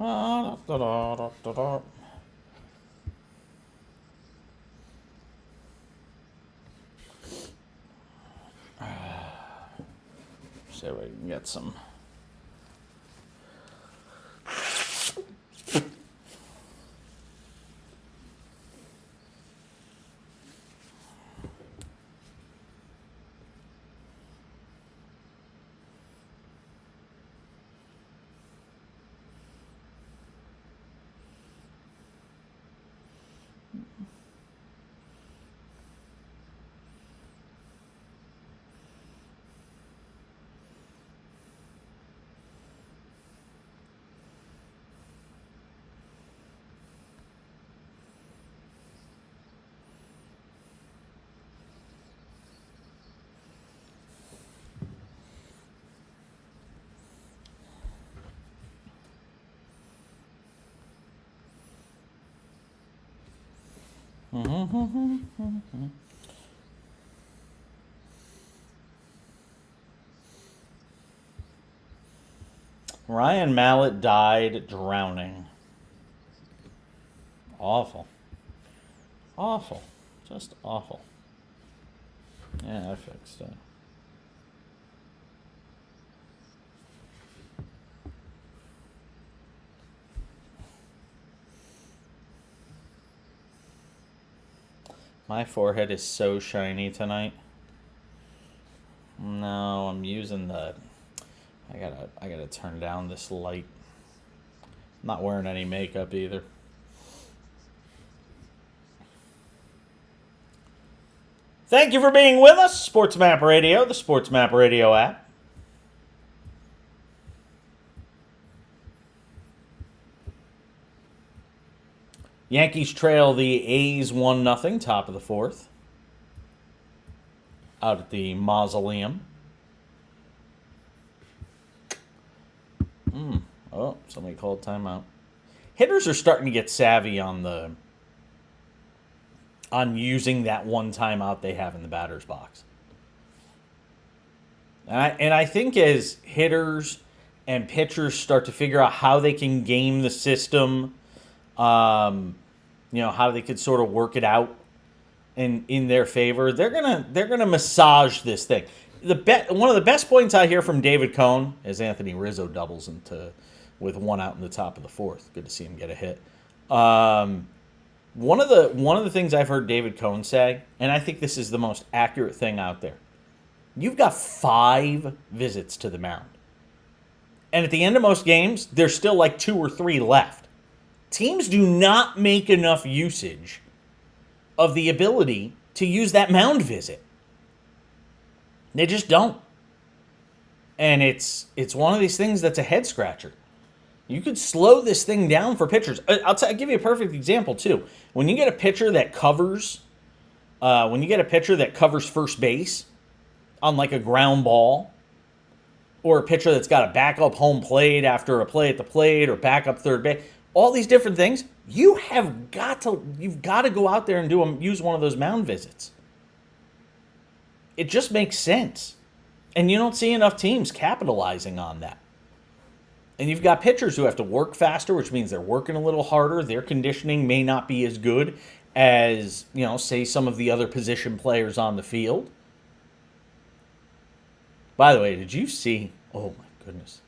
See if we can get some. Ryan Mallett died drowning. Awful. Awful. Just awful. Yeah, I fixed it. My forehead is so shiny tonight. No, I'm using the... I gotta turn down this light. I'm not wearing any makeup either. Thank you for being with us, SportsMap Radio, the SportsMap Radio app. Yankees trail the A's 1-0, top of the fourth. Out at the Mausoleum. Oh, somebody called timeout. Hitters are starting to get savvy on using that one timeout they have in the batter's box. And I think as hitters and pitchers start to figure out how they can game the system, how they could sort of work it out in their favor, they're gonna massage this thing. One of the best points I hear from David Cohn is Anthony Rizzo doubles with one out in the top of the fourth. Good to see him get a hit. One of the things I've heard David Cohn say, and I think this is the most accurate thing out there. You've got 5 visits to the mound. And at the end of most games, there's still like 2 or 3 left. Teams do not make enough usage of the ability to use that mound visit. They just don't. And it's one of these things that's a head scratcher. You could slow this thing down for pitchers. I'll give you a perfect example too. When you get a pitcher that covers first base on like a ground ball, or a pitcher that's got a backup home plate after a play at the plate, or backup third base, all these different things, you've got to go out there and use one of those mound visits. It just makes sense. And you don't see enough teams capitalizing on that. And you've got pitchers who have to work faster, which means they're working a little harder. Their conditioning may not be as good as, say some of the other position players on the field. By the way, did you see, oh my goodness.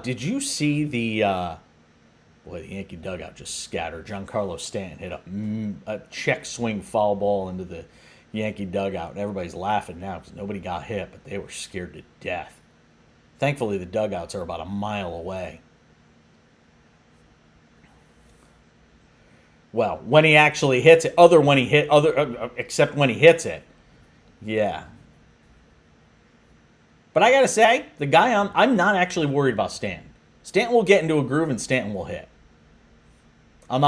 Did you see the Yankee dugout just scattered. Giancarlo Stanton hit a check swing foul ball into the Yankee dugout. And everybody's laughing now because nobody got hit, but they were scared to death. Thankfully, the dugouts are about a mile away. Well, when he actually hits it, except when he hits it. Yeah. But I got to say, the guy I'm not actually worried about Stanton. Stanton will get into a groove and Stanton will hit. I am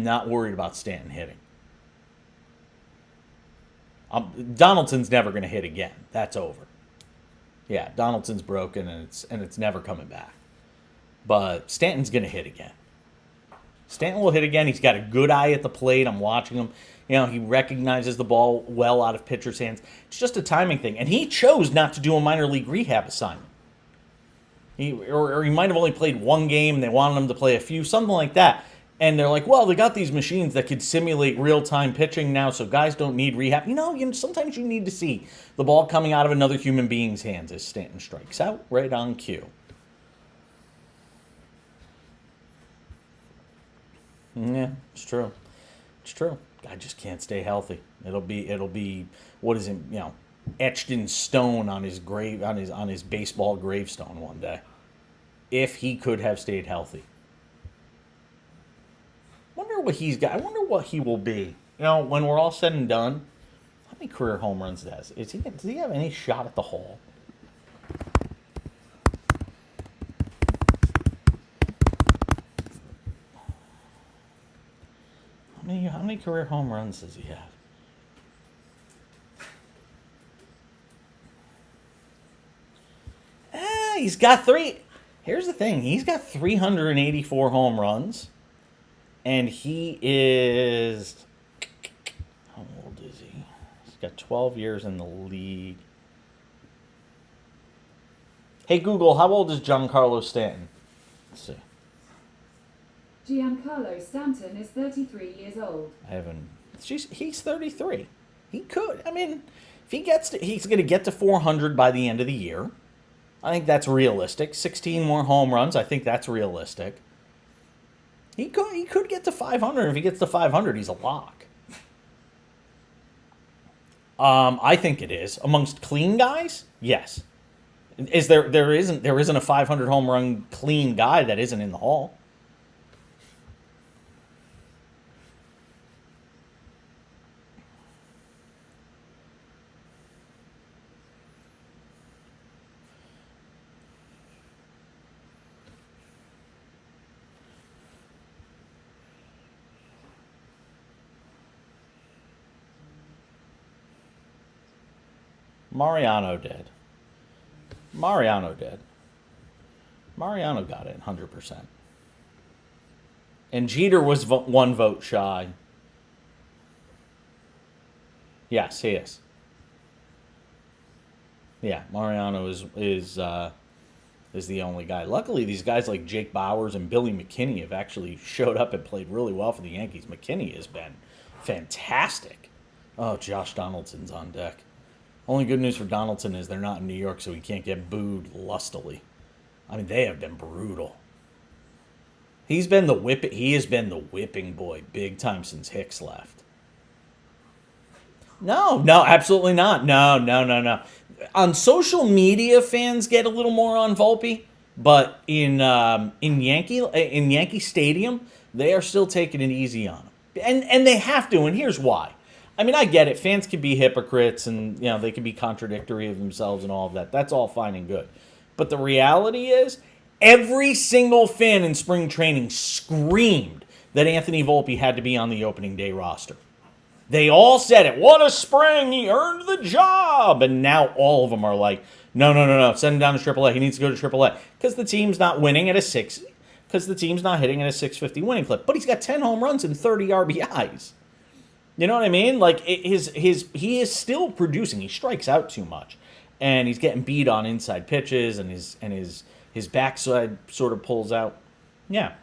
not worried about Stanton hitting. Donaldson's never going to hit again. That's over. Yeah, Donaldson's broken and it's never coming back. But Stanton's going to hit again. Stanton will hit again. He's got a good eye at the plate. I'm watching him. He recognizes the ball well out of pitcher's hands. It's just a timing thing. And he chose not to do a minor league rehab assignment. Or he might have only played one game and they wanted him to play a few, something like that. And they're like, well, they got these machines that could simulate real-time pitching now, so guys don't need rehab. Sometimes you need to see the ball coming out of another human being's hands as Stanton strikes out right on cue. Yeah, it's true. It's true. Guy just can't stay healthy. It'll be what is it, etched in stone on his grave, on his baseball gravestone one day. If he could have stayed healthy. Wonder what he's got. I wonder what he will be. When we're all said and done, how many career home runs does he? Does he have any shot at the Hall? How many career home runs does he have? He's got 3. Here's the thing. He's got 384 home runs. And he is... How old is he? He's got 12 years in the league. Hey, Google, how old is Giancarlo Stanton? Let's see. Giancarlo Stanton is 33 years old. He's 33. He could. If he gets he's going to get to 400 by the end of the year. I think that's realistic. 16 more home runs. I think that's realistic. He could get to 500. If he gets to 500, he's a lock. I think it is. Amongst clean guys, yes. There isn't a 500 home run clean guy that isn't in the Hall. Mariano did. Mariano got it 100%. And Jeter was one vote shy. Yes, he is. Yeah, Mariano is the only guy. Luckily, these guys like Jake Bauers and Billy McKinney have actually showed up and played really well for the Yankees. McKinney has been fantastic. Oh, Josh Donaldson's on deck. Only good news for Donaldson is they're not in New York, so he can't get booed lustily. They have been brutal. He has been the whipping boy big time since Hicks left. No, absolutely not. No. On social media, fans get a little more on Volpe, but in Yankee Stadium, they are still taking it easy on him, and they have to. And here's why. I get it. Fans can be hypocrites and, they can be contradictory of themselves and all of that. That's all fine and good. But the reality is, every single fan in spring training screamed that Anthony Volpe had to be on the opening day roster. They all said it. What a spring. He earned the job. And now all of them are like, no. Send him down to AAA. He needs to go to AAA. Because the team's not winning at a 6. Because the team's not hitting at a 650 winning clip. But he's got 10 home runs and 30 RBIs. You know what I mean? He is still producing. He strikes out too much, and he's getting beat on inside pitches, and his backside sort of pulls out. Yeah,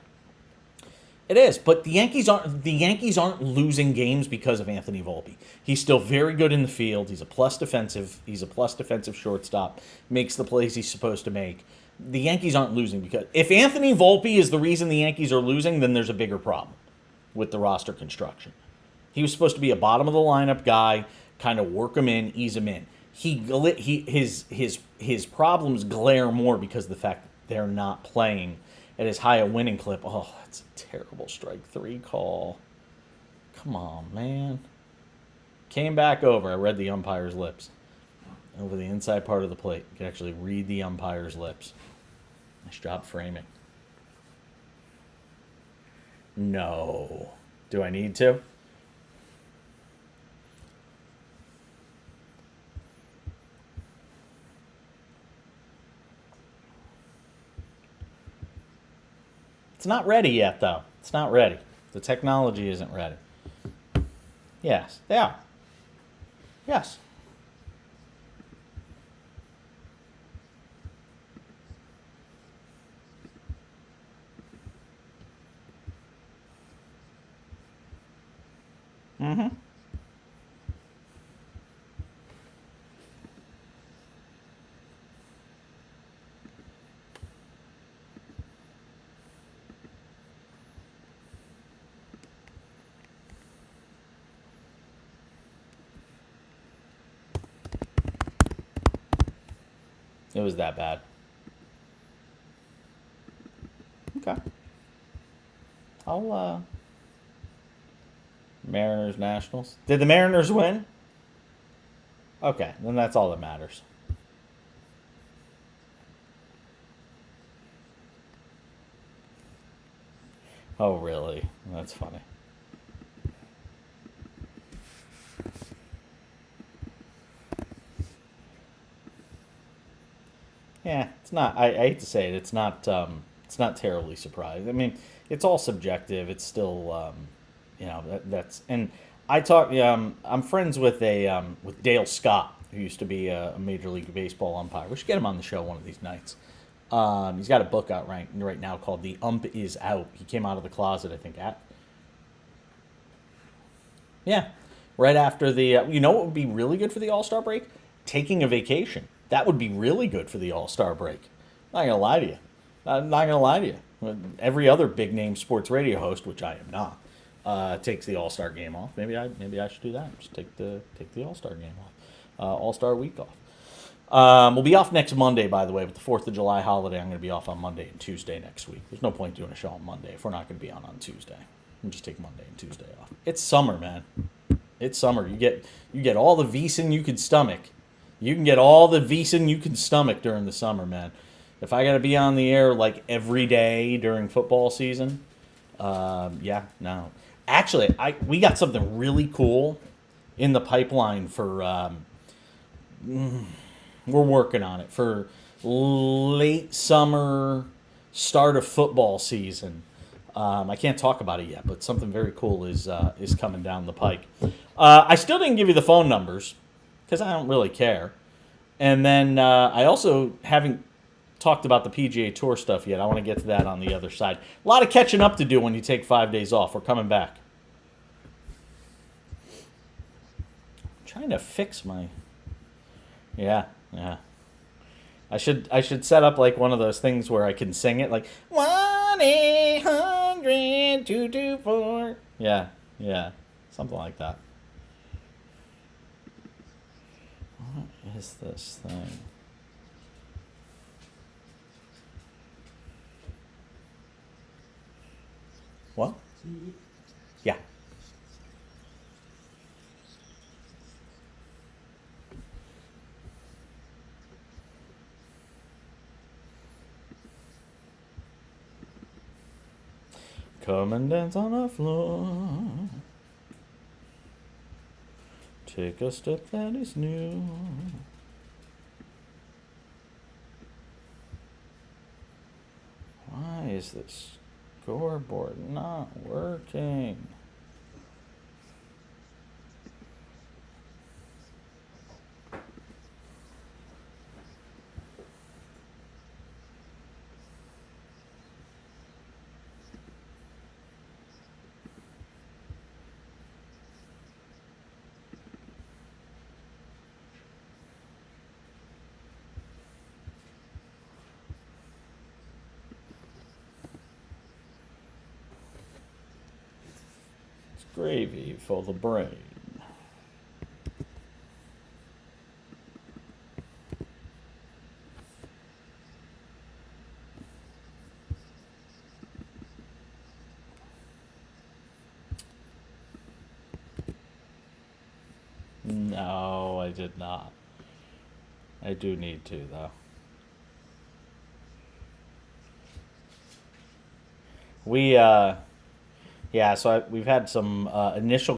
it is. But the Yankees aren't losing games because of Anthony Volpe. He's still very good in the field. He's a plus defensive shortstop. Makes the plays he's supposed to make. The Yankees aren't losing because if Anthony Volpe is the reason the Yankees are losing, then there's a bigger problem with the roster construction. He was supposed to be a bottom of the lineup guy, kind of work him in, ease him in. His problems glare more because of the fact that they're not playing at as high a winning clip. Oh, that's a terrible strike 3 call. Come on, man. Came back over. I read the umpire's lips. Over the inside part of the plate. You can actually read the umpire's lips. Nice job framing. No. Do I need to? It's not ready yet, though. It's not ready. The technology isn't ready. Yes, they are. Yes. Mm-hmm. It was that bad. Okay. I'll Mariners Nationals. Did the Mariners win? Okay, then that's all that matters. Oh, really? That's funny. Yeah, it's not. I hate to say it. It's not. It's not terribly surprised. I mean, it's all subjective. It's still. That's and I talk. I'm friends with Dale Scott, who used to be a Major League Baseball umpire. We should get him on the show one of these nights. He's got a book out right now called "The Ump Is Out." He came out of the closet, I think, at yeah, right after the. You know what would be really good for the All Star break? Taking a vacation. That would be really good for the All Star break. Not gonna lie to you. I'm not gonna lie to you. Every other big name sports radio host, which I am not, takes the All Star game off. Maybe I should do that. Just take the All Star game off. All Star week off. We'll be off next Monday, by the way, with the 4th of July holiday. I'm going to be off on Monday and Tuesday next week. There's no point doing a show on Monday if we're not going to be on Tuesday. We'll just take Monday and Tuesday off. It's summer, man. It's summer. You get all the Veasan you can stomach. You can get all the Veasan you can stomach during the summer, man. If I got to be on the air like every day during football season, yeah, no. Actually, we got something really cool in the pipeline for. We're working on it for late summer, start of football season. I can't talk about it yet, but something very cool is coming down the pike. I still didn't give you the phone numbers because I don't really care. And then I also haven't talked about the PGA Tour stuff yet. I want to get to that on the other side. A lot of catching up to do when you take 5 days off. We're coming back. I'm trying to fix my. Yeah, yeah. I should set up like one of those things where I can sing it like 1-800-224. Yeah, yeah, something like that. What is this thing? What? Yeah. Come and dance on the floor. Take a step that is new. Why is this scoreboard not working? It's gravy for the brain. No, I did not. I do need to, though. We, yeah, so we've had some initial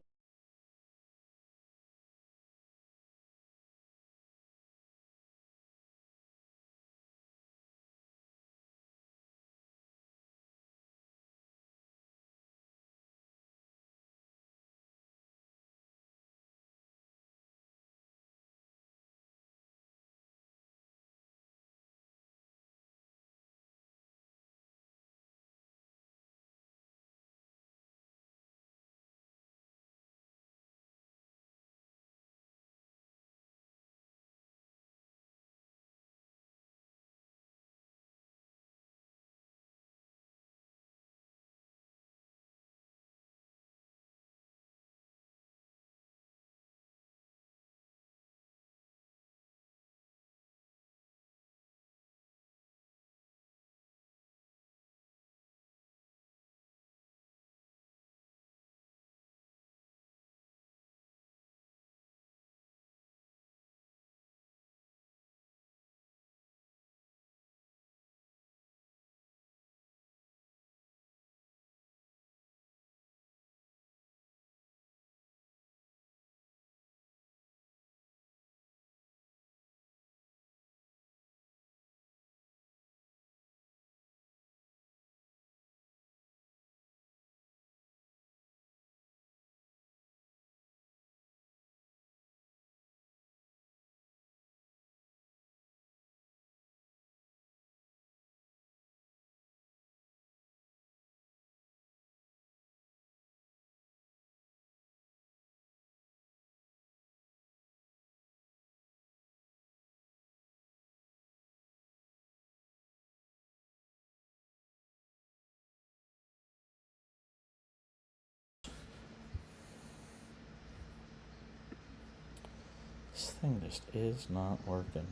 This thing just is not working.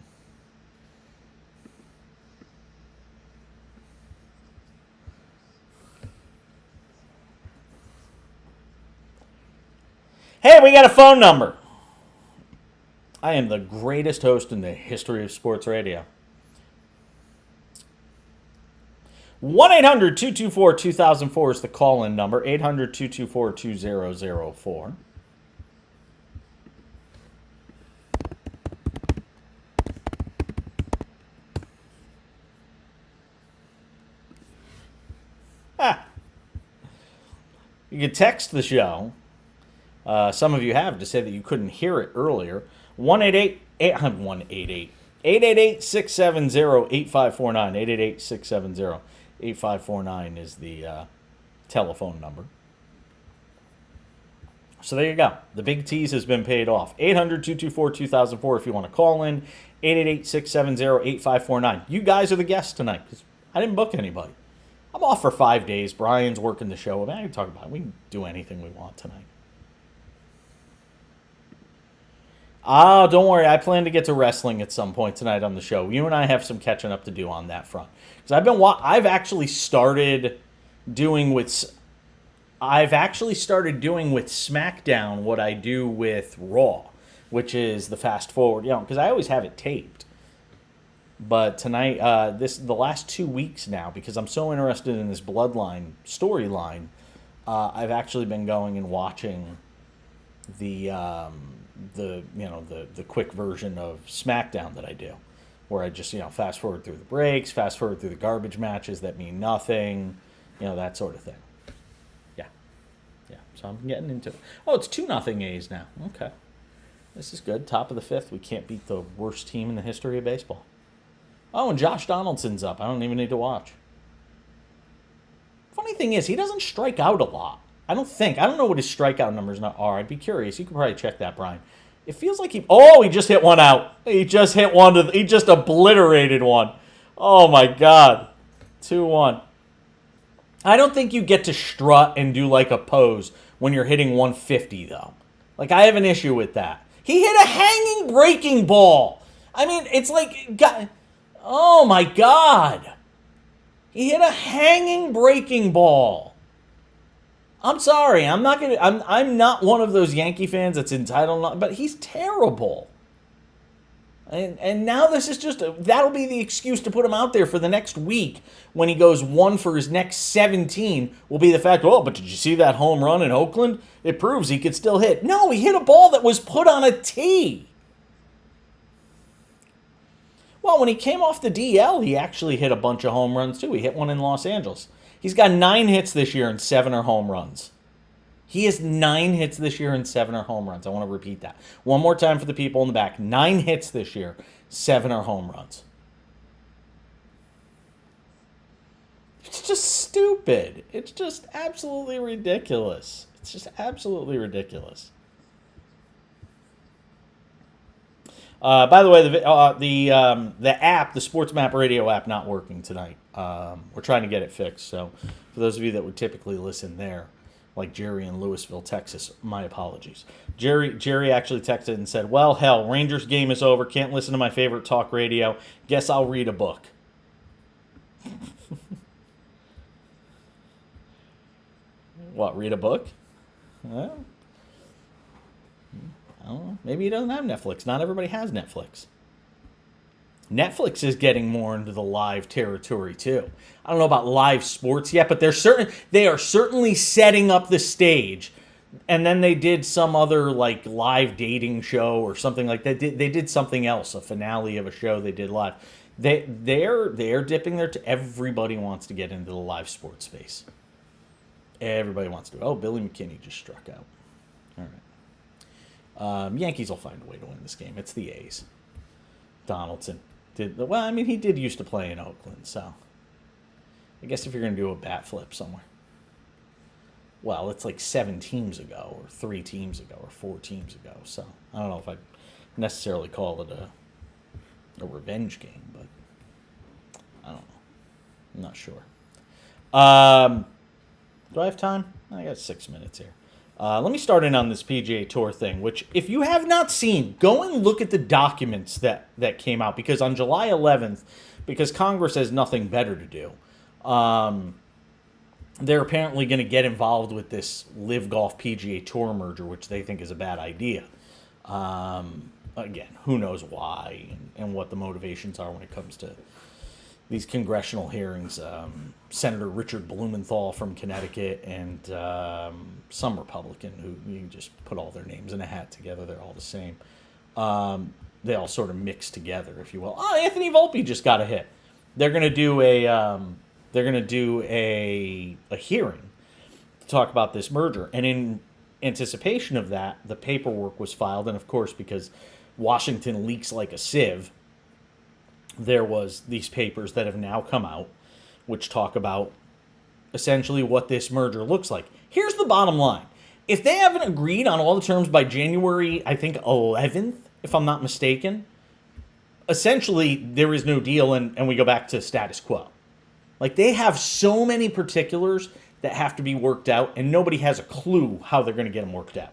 Hey, we got a phone number. I am the greatest host in the history of sports radio. 1-800-224-2004 is the call-in number. 800-224-2004. You can text the show. Some of you have to say that you couldn't hear it earlier. 888-670-8549. 888-670-8549 is the telephone number. So there you go. The big tease has been paid off. 800-224-2004 if you want to call in. 888-670-8549. You guys are the guests tonight because I didn't book anybody. I'm off for 5 days. Brian's working the show. I can talk about it. We can do anything we want tonight. Oh, don't worry. I plan to get to wrestling at some point tonight on the show. You and I have some catching up to do on that front. Because I've actually started doing with SmackDown what I do with Raw, which is the fast forward. Because I always have it taped. But tonight, the last 2 weeks now, because I'm so interested in this Bloodline storyline, I've actually been going and watching the quick version of SmackDown that I do, where I just fast forward through the breaks, fast forward through the garbage matches that mean nothing, that sort of thing. Yeah. So I'm getting into it. Oh, it's 2-0 A's now. Okay, this is good. Top of the fifth. We can't beat the worst team in the history of baseball. Oh, and Josh Donaldson's up. I don't even need to watch. Funny thing is, he doesn't strike out a lot. I don't know what his strikeout numbers are. I'd be curious. You could probably check that, Brian. It feels like he just hit one out. He just obliterated one. Oh my God. 2-1. I don't think you get to strut and do like a pose when you're hitting 150 though. Like I have an issue with that. He hit a hanging breaking ball. I mean, it's like, God, oh my God. He hit a hanging breaking ball. I'm sorry. I'm not one of those Yankee fans that's entitled, but he's terrible. And now this is that'll be the excuse to put him out there for the next week when he goes 1 for his next 17 will be the fact, but did you see that home run in Oakland? It proves he could still hit. No, he hit a ball that was put on a tee. Well, when he came off the DL, he actually hit a bunch of home runs too. He hit one in Los Angeles. He's got 9 hits this year and 7 are home runs. He has 9 hits this year and 7 are home runs. I want to repeat that one more time for the people in the back. 9 hits this year, 7 are home runs. It's just stupid. It's just absolutely ridiculous. It's just absolutely ridiculous. By the way, the app, the SportsMap radio app, not working tonight. We're trying to get it fixed. So for those of you that would typically listen there, like Jerry in Louisville, Texas, my apologies. Jerry actually texted and said, well, hell, Rangers game is over. Can't listen to my favorite talk radio. Guess I'll read a book. What, read a book? Well, I don't know. Maybe he doesn't have Netflix. Not everybody has Netflix. Netflix is getting more into the live territory too. I don't know about live sports yet, but they are certainly setting up the stage. And then they did some other like live dating show or something like that. They did something else, a finale of a show they did live. They're dipping their everybody wants to get into the live sports space. Everybody wants to. Oh, Billy McKinney just struck out. All right. Yankees will find a way to win this game. It's the A's. Donaldson he did used to play in Oakland, so I guess if you're going to do a bat flip somewhere. Well, it's like 7 teams ago, or 3 teams ago, or 4 teams ago, so I don't know if I'd necessarily call it a revenge game, but I don't know. I'm not sure. Do I have time? I got 6 minutes here. Let me start in on this PGA Tour thing, which if you have not seen, go and look at the documents that came out, because on July 11th, because Congress has nothing better to do, they're apparently going to get involved with this Live Golf PGA Tour merger, which they think is a bad idea. Again, who knows why and what the motivations are when it comes to these congressional hearings. Senator Richard Blumenthal from Connecticut and some Republican who you just put all their names in a hat together. They're all the same. They all sort of mix together, if you will. Oh, Anthony Volpe just got a hit. They're going to do a hearing to talk about this merger. And in anticipation of that, the paperwork was filed. And of course, because Washington leaks like a sieve, there was these papers that have now come out, which talk about essentially what this merger looks like. Here's the bottom line. If they haven't agreed on all the terms by January, I think 11th, if I'm not mistaken, essentially there is no deal and we go back to status quo. Like, they have so many particulars that have to be worked out, and nobody has a clue how they're going to get them worked out.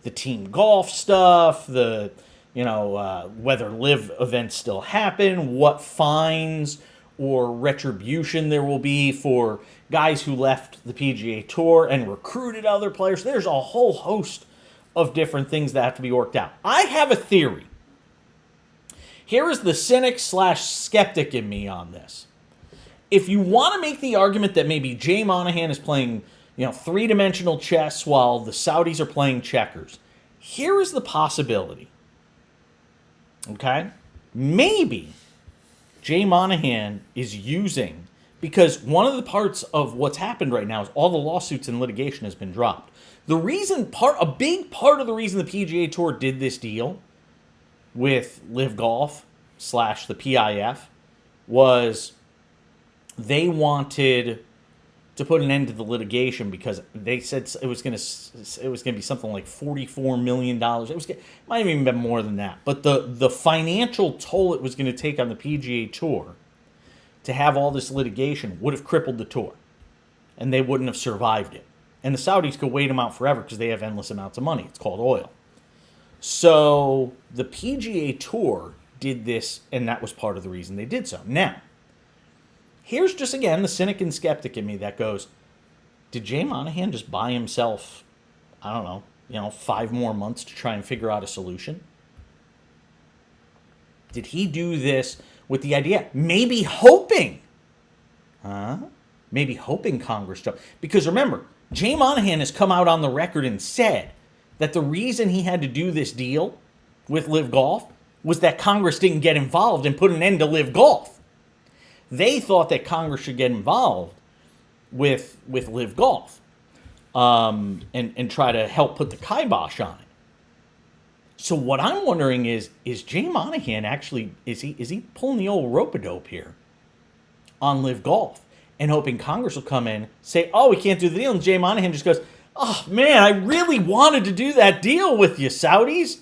The team golf stuff, whether live events still happen, what fines or retribution there will be for guys who left the PGA Tour and recruited other players. There's a whole host of different things that have to be worked out. I have a theory. Here is the cynic/skeptic in me on this. If you want to make the argument that maybe Jay Monahan is playing, three-dimensional chess while the Saudis are playing checkers, here is the possibility. Okay? Maybe Jay Monahan is using, because one of the parts of what's happened right now is all the lawsuits and litigation has been dropped. A big part of the reason the PGA Tour did this deal with Live Golf / the PIF was they wanted to put an end to the litigation, because they said it was going to be something like $44 million. It might have even been more than that. But the financial toll it was going to take on the PGA Tour to have all this litigation would have crippled the tour, and they wouldn't have survived it. And the Saudis could wait them out forever because they have endless amounts of money. It's called oil. So the PGA Tour did this, and that was part of the reason they did so. Now, here's just, again, the cynic and skeptic in me that goes, did Jay Monahan just buy himself, 5 more months to try and figure out a solution? Did he do this with the idea, maybe hoping Congress, because remember, Jay Monahan has come out on the record and said that the reason he had to do this deal with Live Golf was that Congress didn't get involved and put an end to Live Golf. They thought that Congress should get involved with Live Golf and try to help put the kibosh on it. So what I'm wondering is Jay Monahan actually, is he pulling the old rope-a-dope here on Live Golf and hoping Congress will come in, say, oh, we can't do the deal, and Jay Monahan just goes, oh, man, I really wanted to do that deal with you, Saudis.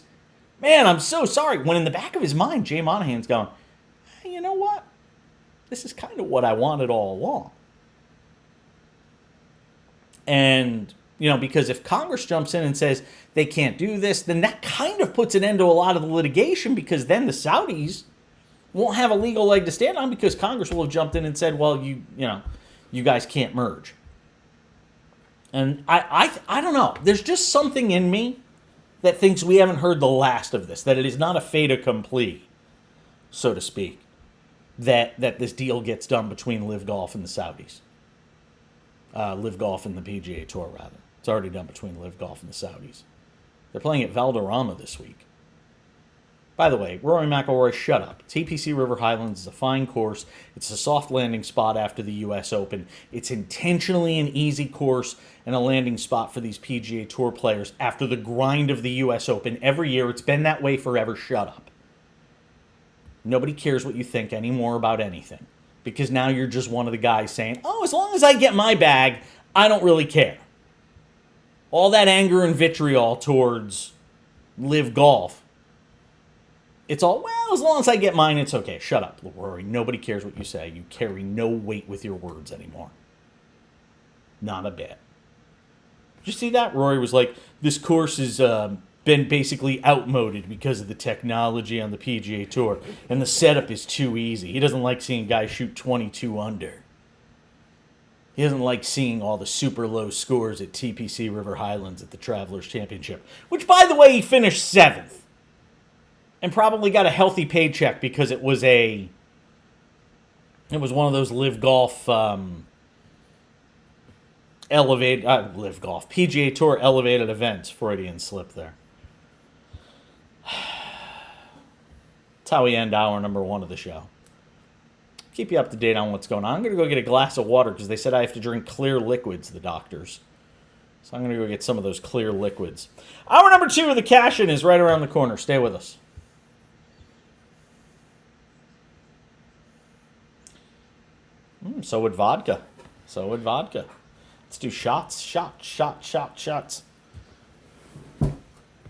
Man, I'm so sorry. When in the back of his mind, Jay Monahan's going, hey, you know what? This is kind of what I wanted all along. And, because if Congress jumps in and says they can't do this, then that kind of puts an end to a lot of the litigation, because then the Saudis won't have a legal leg to stand on, because Congress will have jumped in and said, well, you guys can't merge. And I don't know. There's just something in me that thinks we haven't heard the last of this, that it is not a fait accompli, so to speak, that this deal gets done between Live Golf and the Saudis. Live Golf and the PGA Tour, rather. It's already done between Live Golf and the Saudis. They're playing at Valderrama this week. By the way, Rory McIlroy, shut up. TPC River Highlands is a fine course. It's a soft landing spot after the U.S. Open. It's intentionally an easy course and a landing spot for these PGA Tour players after the grind of the U.S. Open every year. It's been that way forever. Shut up. Nobody cares what you think anymore about anything, because now you're just one of the guys saying, oh, as long as I get my bag, I don't really care. All that anger and vitriol towards Live Golf, it's all, well, as long as I get mine, it's okay. Shut up, Rory. Nobody cares what you say. You carry no weight with your words anymore. Not a bit. Did you see that? Rory was like, this course has been basically outmoded because of the technology on the PGA Tour, and the setup is too easy. He doesn't like seeing guys shoot 22 under. He doesn't like seeing all the super low scores at TPC River Highlands at the Travelers Championship, which, by the way, he finished 7th and probably got a healthy paycheck because it was one of those live golf live golf PGA Tour elevated events. Freudian slip there. That's how we end hour number 1 of the show. Keep you up to date on what's going on. I'm going to go get a glass of water because they said I have to drink clear liquids, the doctors. So I'm going to go get some of those clear liquids. Hour number 2 of the cash-in is right around the corner. Stay with us. So would vodka. Let's do shots. Shots.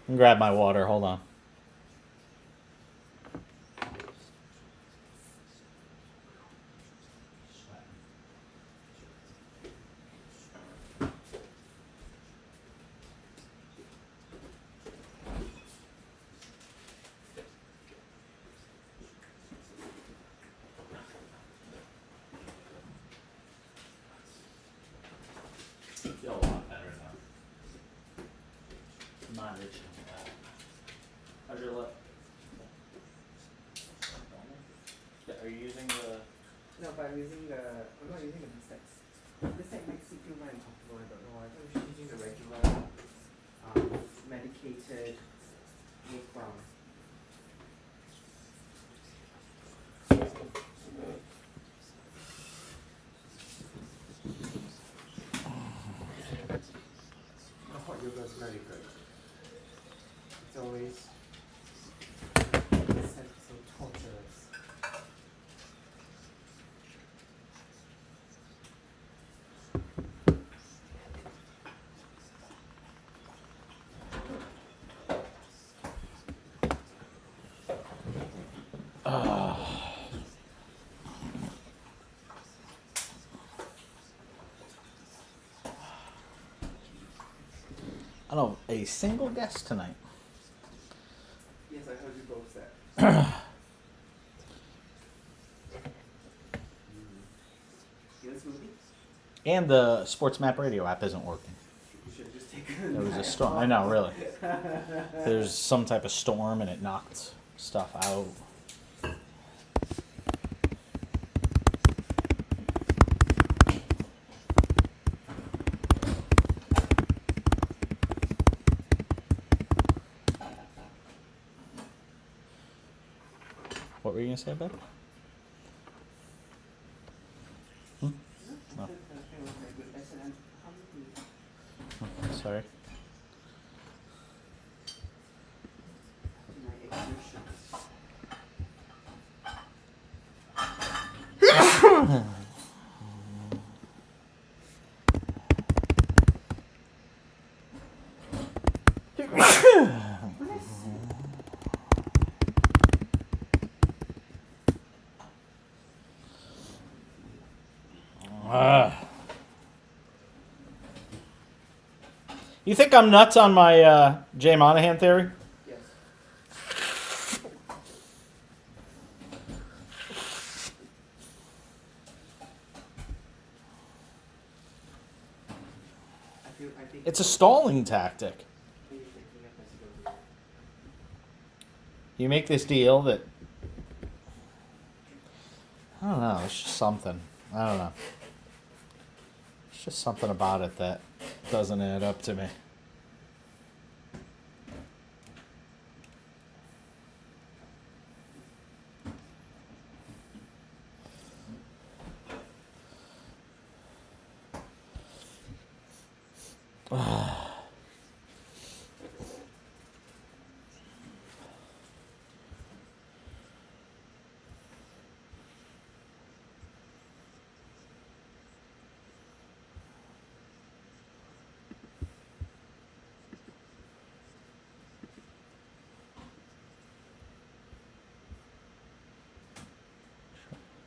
Grab my water. Hold on. Feel a lot better now. Not itching. How's your lip? Are you using the... No, but I'm not using the Bistecs. Bistec makes it feel very uncomfortable, I don't know why. I thought we should using the regular, medicated root balm. The hot yoga is very good. It's always so torturous. I don't have a single guest tonight. Yes, I heard you both say. You want a smoothie? And the SportsMap radio app isn't working. You should have just taken There was a storm. I know, really. There's some type of storm and it knocked stuff out. What were you going to say about it? Sorry. You think I'm nuts on my Jay Monahan theory? Yes. I think It's a stalling tactic. You make this deal that... I don't know, it's just something. I don't know. It's just something about it that doesn't add up to me.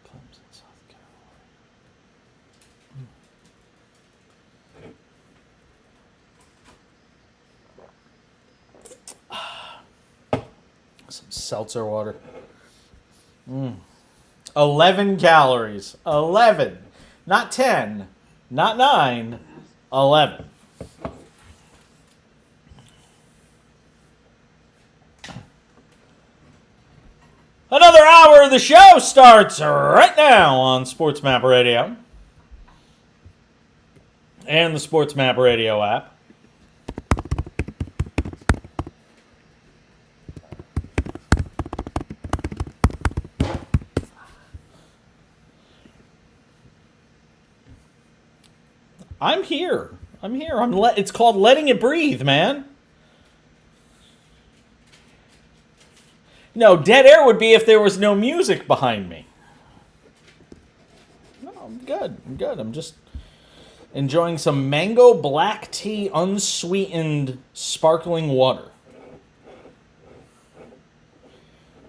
Clemson, South Carolina. Some seltzer water. 11 calories. 11. Not 10. Not 9. 11. Another hour of the show starts right now on SportsMap Radio and the SportsMap Radio app. I'm here. It's called letting it breathe, man. No, dead air would be if there was no music behind me. No, I'm good. I'm just enjoying some mango black tea unsweetened sparkling water.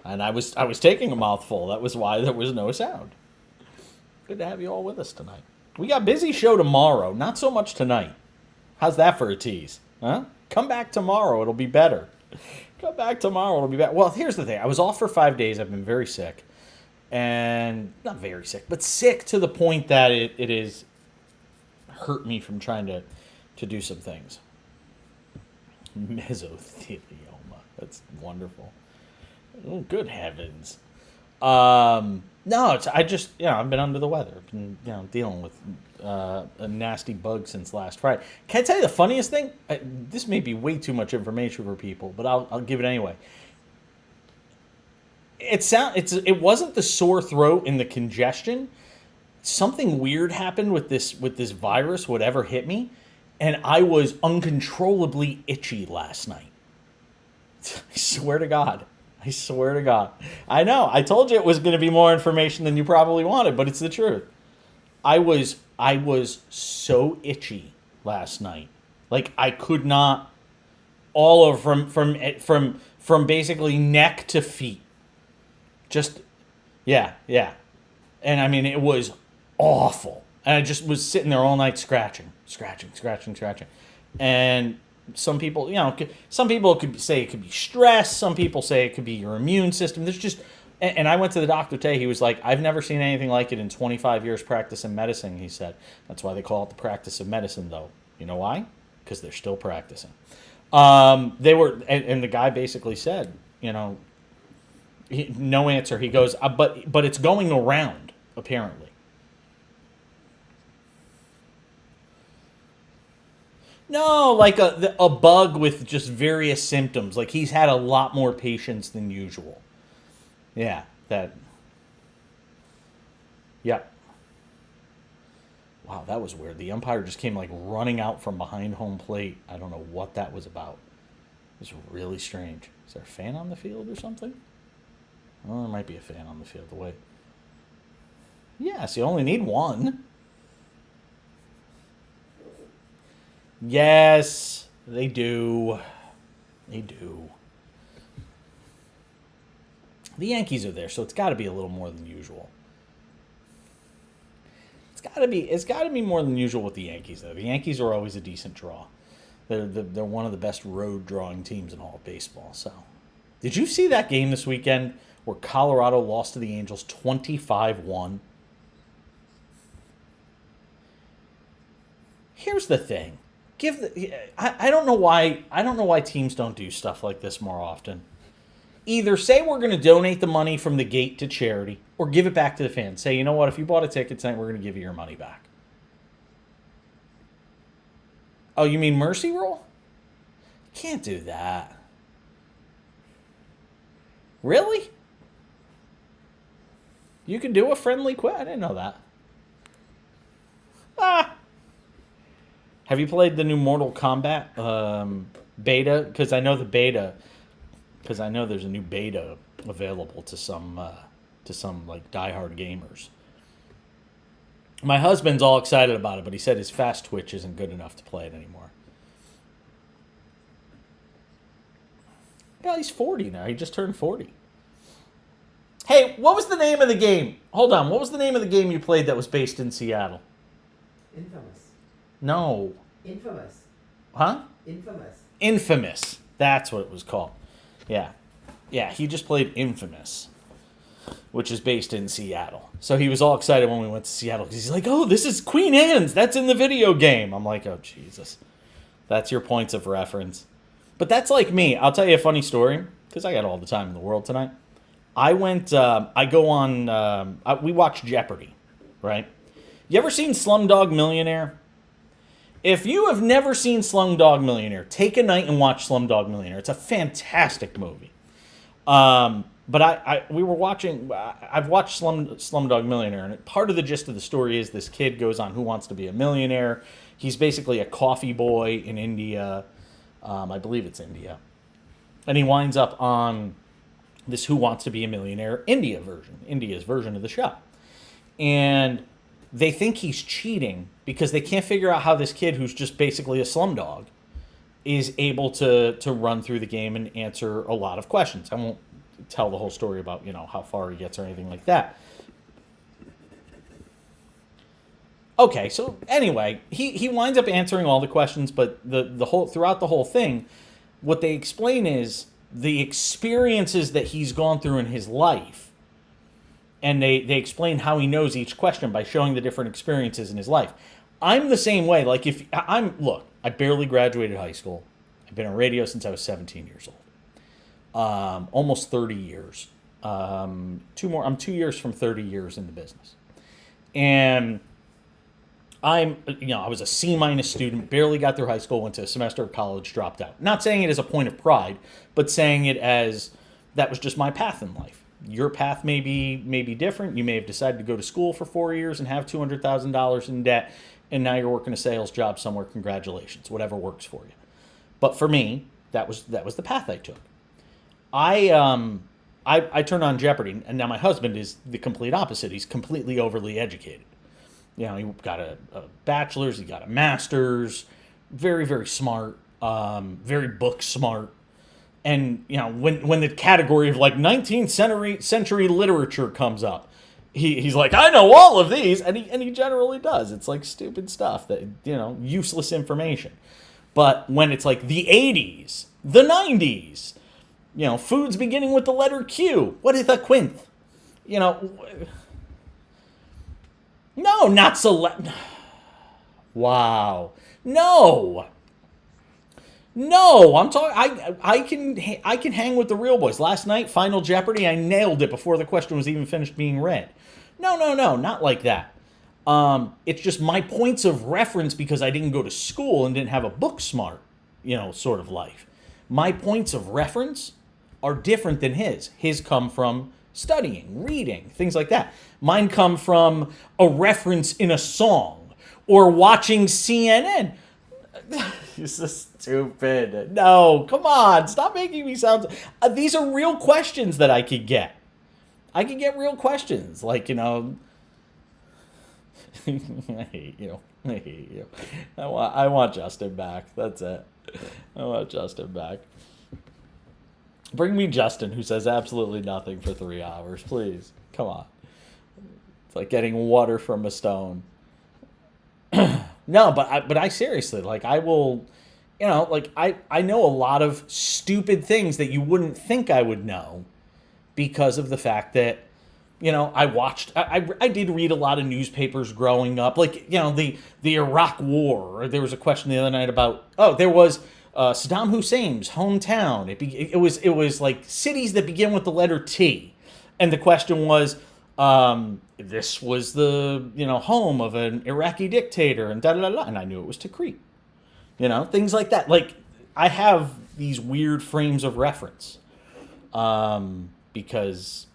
And I was taking a mouthful. That was why there was no sound. Good to have you all with us tonight. We got a busy show tomorrow, not so much tonight. How's that for a tease? Huh? Come back tomorrow, it'll be better. Come back tomorrow, it'll be better. Well, here's the thing. I was off for 5 days. I've been very sick. And not very sick, but sick to the point that it is hurt me from trying to do some things. Mesothelioma. That's wonderful. Oh, good heavens. No, I've been under the weather. I've been, dealing with a nasty bug since last Friday. Can I tell you the funniest thing? This may be way too much information for people, but I'll give it anyway. It wasn't the sore throat and the congestion. Something weird happened with this virus, whatever hit me, and I was uncontrollably itchy last night. I swear to God. I know. I told you it was going to be more information than you probably wanted, but it's the truth. I was so itchy last night. Like I could not, all over from basically neck to feet. Just yeah. And I mean it was awful. And I just was sitting there all night scratching. And some people could say it could be stress. Some people say it could be your immune system. There's just, and I went to the doctor today. He was like, I've never seen anything like it in 25 years practicing medicine. He said, that's why they call it the practice of medicine, though. You know why? Because they're still practicing. And the guy basically said, no answer. He goes, but it's going around apparently. No, like a bug with just various symptoms. Like he's had a lot more patients than usual. Yeah, Yep. Wow, that was weird. The umpire just came like running out from behind home plate. I don't know what that was about. It was really strange. Is there a fan on the field or something? Oh, there might be a fan on the field. Wait. Yes, you only need one. Yes, they do. The Yankees are there, so it's got to be a little more than usual. It's got to be more than usual with the Yankees, though. The Yankees are always a decent draw. They're one of the best road drawing teams in all of baseball. So, did you see that game this weekend where Colorado lost to the Angels 25-1? Here's the thing. I don't know why teams don't do stuff like this more often. Either say we're going to donate the money from the gate to charity or give it back to the fans. Say, you know what, if you bought a ticket tonight, we're going to give you your money back. Oh, you mean mercy rule? Can't do that. Really? You can do a friendly quit? I didn't know that. Have you played the new Mortal Kombat beta? Because I know there's a new beta available to some like diehard gamers. My husband's all excited about it, but he said his fast twitch isn't good enough to play it anymore. Yeah, he's 40 now. He just turned 40. Hey, what was the name of the game? Hold on. What was the name of the game you played that was based in Seattle? Infamous. No. Infamous. Huh? Infamous. Infamous. That's what it was called. Yeah. Yeah, he just played Infamous, which is based in Seattle. So he was all excited when we went to Seattle because he's like, "Oh, this is Queen Anne's. That's in the video game." I'm like, "Oh, Jesus. That's your points of reference." But that's like me. I'll tell you a funny story because I got all the time in the world tonight. I go on, we watch Jeopardy, right? You ever seen Slumdog Millionaire? If you have never seen Slumdog Millionaire, take a night and watch Slumdog Millionaire. It's a fantastic movie. But we were watching. I've watched Slumdog Millionaire, and part of the gist of the story is this kid goes on Who Wants to Be a Millionaire. He's basically a coffee boy in India. I believe it's India, and he winds up on this Who Wants to Be a Millionaire India's version of the show, and they think he's cheating because they can't figure out how this kid, who's just basically a slumdog, is able to run through the game and answer a lot of questions. I won't tell the whole story about how far he gets or anything like that. Okay, so anyway, he winds up answering all the questions, but the whole throughout the whole thing, what they explain is the experiences that he's gone through in his life, and they explain how he knows each question by showing the different experiences in his life. I'm the same way. Like I barely graduated high school. I've been on radio since I was 17 years old. Almost 30 years. I'm 2 years from 30 years in the business. And I was a C- student, barely got through high school, went to a semester of college, dropped out. Not saying it as a point of pride, but saying it as that was just my path in life. Your path may be different. You may have decided to go to school for 4 years and have $200,000 in debt, and now you're working a sales job somewhere. Congratulations, whatever works for you. But for me, that was the path I took. I turned on Jeopardy, and now my husband is the complete opposite. He's completely overly educated. He got a bachelor's, he got a master's, very, very smart, very book smart. And, when the category of like 19th century literature comes up, he's like, I know all of these. And he generally does. It's like stupid stuff that, useless information. But when it's like the 80s, the 90s, foods beginning with the letter Q, what is a quinth? No, not select. Wow. No, I'm talking. I can hang with the real boys. Last night, Final Jeopardy, I nailed it before the question was even finished being read. No, not like that. It's just my points of reference because I didn't go to school and didn't have a book smart, sort of life. My points of reference are different than his. His come from studying, reading, things like that. Mine come from a reference in a song or watching CNN. This is stupid. No, come on. Stop making me sound... these are real questions that I could get. I could get real questions. Like, I hate you. I want Justin back. That's it. I want Justin back. Bring me Justin, who says absolutely nothing for 3 hours, please. Come on. It's like getting water from a stone. No, but I seriously, like, I will, I know a lot of stupid things that you wouldn't think I would know because of the fact that, I did read a lot of newspapers growing up, like, the Iraq War. Or there was a question the other night about, there was Saddam Hussein's hometown. It was like cities that begin with the letter T, and the question was, this was the home of an Iraqi dictator, and and I knew it was Tikrit. Things like that. Like, I have these weird frames of reference, because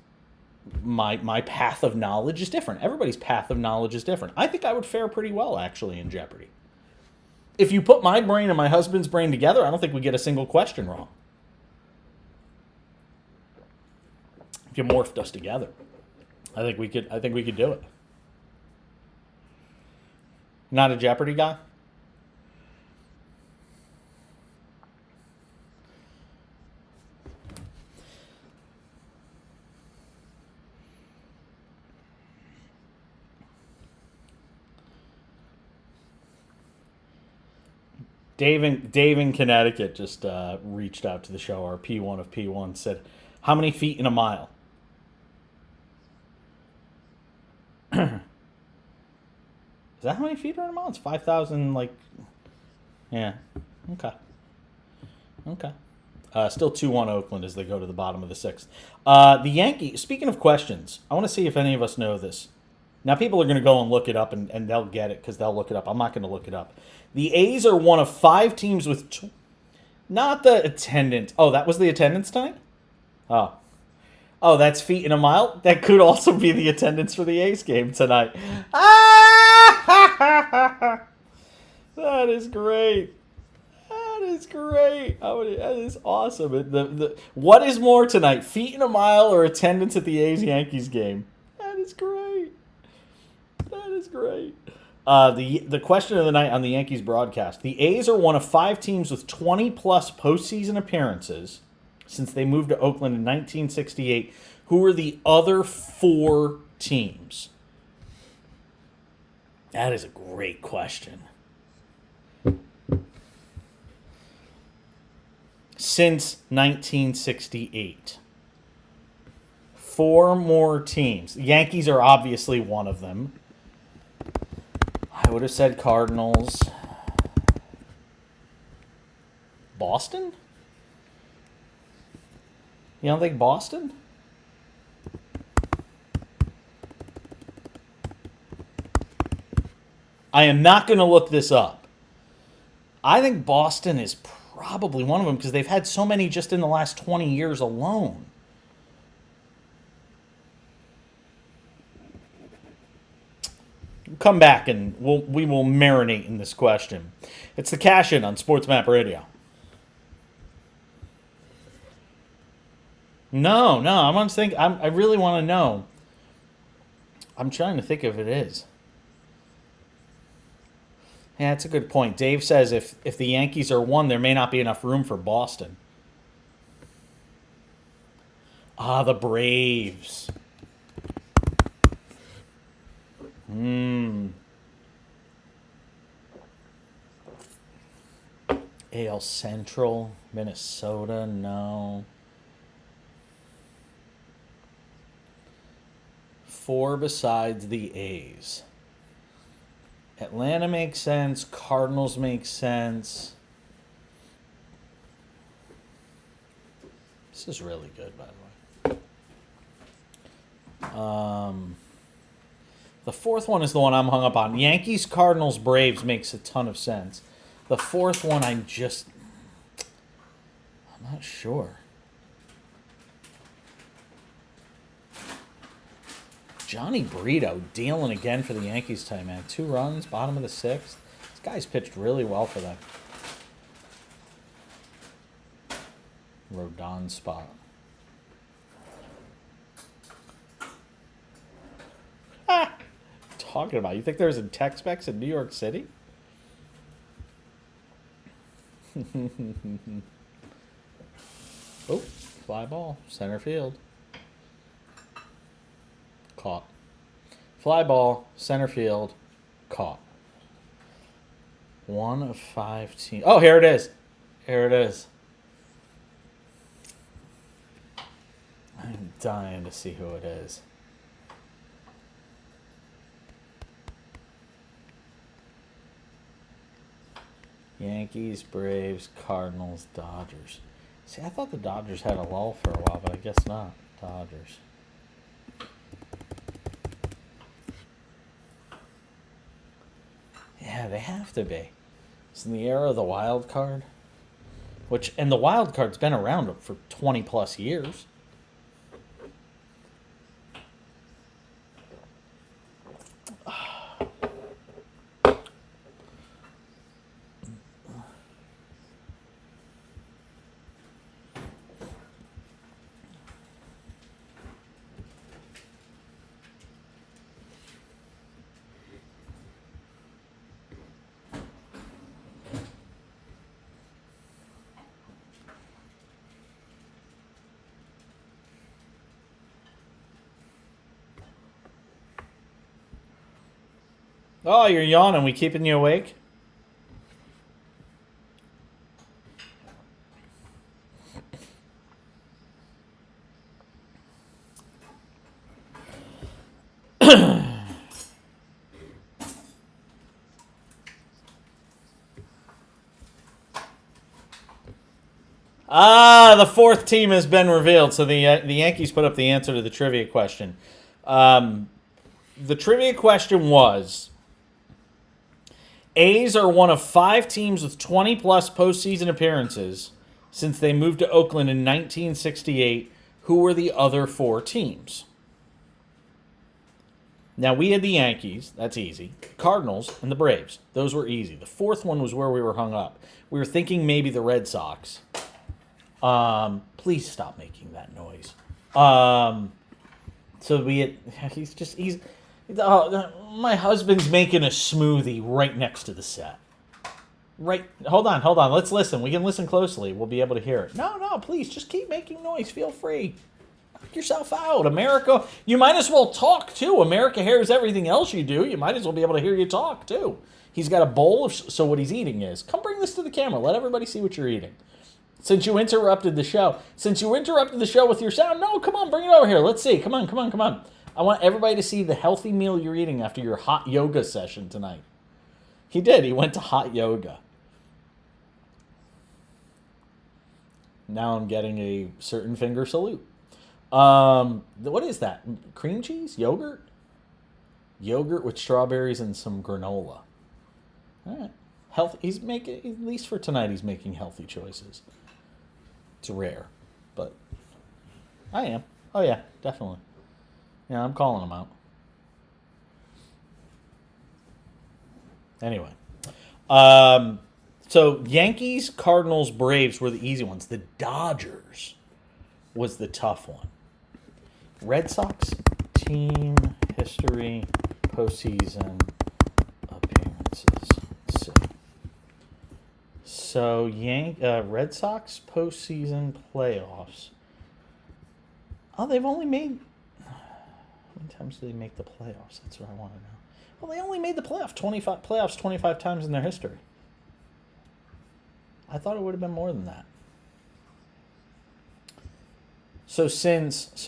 my path of knowledge is different. Everybody's path of knowledge is different. I think I would fare pretty well actually in Jeopardy. If you put my brain and my husband's brain together, I don't think we get a single question wrong. If you morphed us together, I think we could do it. Not a Jeopardy guy? Dave in Connecticut just reached out to the show. Our P1 of P1 said, How many feet in a mile? Is that how many feet are in a mile? It's 5,000, like... Yeah. Okay. Okay. Still 2-1 Oakland as they go to the bottom of the sixth. The Yankees, speaking of questions, I want to see if any of us know this. Now, people are going to go and look it up, and they'll get it because they'll look it up. I'm not going to look it up. The A's are one of 5 teams with... Not the attendance. Oh, that was the attendance tonight? Oh. Oh, that's feet in a mile? That could also be the attendance for the A's game tonight. Ah! That is great. That is great. That is awesome. What is more tonight, feet in a mile or attendance at the A's-Yankees game? That is great. That is great. The question of the night on the Yankees broadcast. The A's are one of 5 teams with 20-plus postseason appearances since they moved to Oakland in 1968. Who are the other 4 teams? That is a great question. Since 1968. 4 more teams. The Yankees are obviously one of them. I would have said Cardinals. Boston? You don't think Boston? I am not going to look this up. I think Boston is probably one of them because they've had so many just in the last 20 years alone. Come back and we will marinate in this question. It's the Cash In on SportsMap Radio. No, I really want to know. I'm trying to think if it is. Yeah, that's a good point. Dave says if the Yankees are 1, there may not be enough room for Boston. The Braves. AL Central, Minnesota, no. 4 besides the A's. Atlanta makes sense. Cardinals make sense. This is really good, by the way. The 4th one is the one I'm hung up on. Yankees, Cardinals, Braves makes a ton of sense. The 4th one, I'm not sure. Johnny Brito dealing again for the Yankees tonight, man. 2 runs, bottom of the 6th. This guy's pitched really well for them. Rodon spot. Talking about? You think there's a Tex-Mex in New York City? Oh, fly ball, center field. Caught. Fly ball, center field, caught. 1 of 5 teams. Oh, here it is. Here it is. I'm dying to see who it is. Yankees, Braves, Cardinals, Dodgers. See, I thought the Dodgers had a lull for a while, but I guess not. Dodgers. Yeah, they have to be. It's in the era of the wild card. And the wild card's been around for 20 plus years. Oh, you're yawning. We keeping you awake? The fourth team has been revealed. So the Yankees put up the answer to the trivia question. The trivia question was: A's are one of 5 teams with 20-plus postseason appearances since they moved to Oakland in 1968. Who were the other 4 teams? Now, we had the Yankees. That's easy. Cardinals and the Braves. Those were easy. The fourth one was where we were hung up. We were thinking maybe the Red Sox. Please stop making that noise. So my husband's making a smoothie right next to the set. Right. Hold on. Let's listen. We can listen closely. We'll be able to hear it. No, please just keep making noise. Feel free. Knock yourself out. America, you might as well talk too. America hears everything else you do. You might as well be able to hear you talk too. He's got a bowl of, so what he's eating is, come bring this to the camera. Let everybody see what you're eating. Since you interrupted the show with your sound, no, come on, bring it over here. Let's see. Come on. I want everybody to see the healthy meal you're eating after your hot yoga session tonight. He did. He went to hot yoga. Now I'm getting a certain finger salute. What is that? Cream cheese? Yogurt? Yogurt with strawberries and some granola. All right. He's making, at least for tonight, he's making healthy choices. It's rare, but I am. Oh yeah, definitely. Yeah, I'm calling him out. Anyway, so Yankees, Cardinals, Braves were the easy ones. The Dodgers was the tough one. Red Sox team history, postseason appearances. Let's see. So Red Sox postseason playoffs. Oh, they've only made. How many times did they make the playoffs? That's what I want to know. Well, they only made the playoffs 25 times in their history. I thought it would have been more than that. So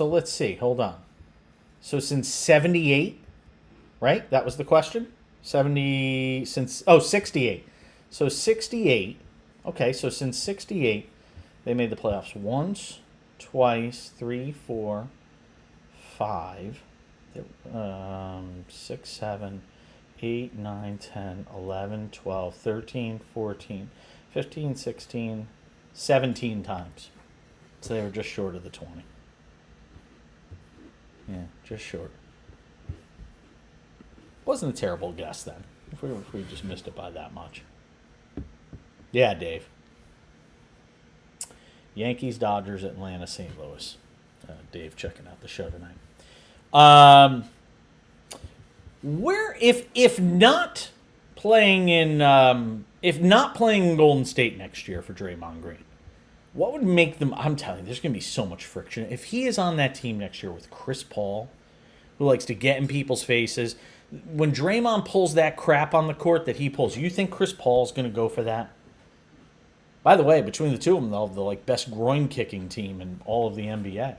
let's see. Hold on. So since 78, right? That was the question? 68. So 68. Okay, so since 68, they made the playoffs once, twice, 3, 4, 5, 6, 7, 8, 9, 10, 11, 12, 13, 14, 15, 16, 17 times. So they were just short of the 20. Yeah, just short. Wasn't a terrible guess then, if we just missed it by that much. Yeah, Dave. Yankees, Dodgers, Atlanta, St. Louis. Dave checking out the show tonight. Where if not playing in Golden State next year for Draymond Green, what would make them? I'm telling you, there's going to be so much friction. If he is on that team next year with Chris Paul, who likes to get in people's faces, when Draymond pulls that crap on the court that he pulls, you think Chris Paul's going to go for that? By the way, between the two of them, they'll have the best groin kicking team in all of the NBA.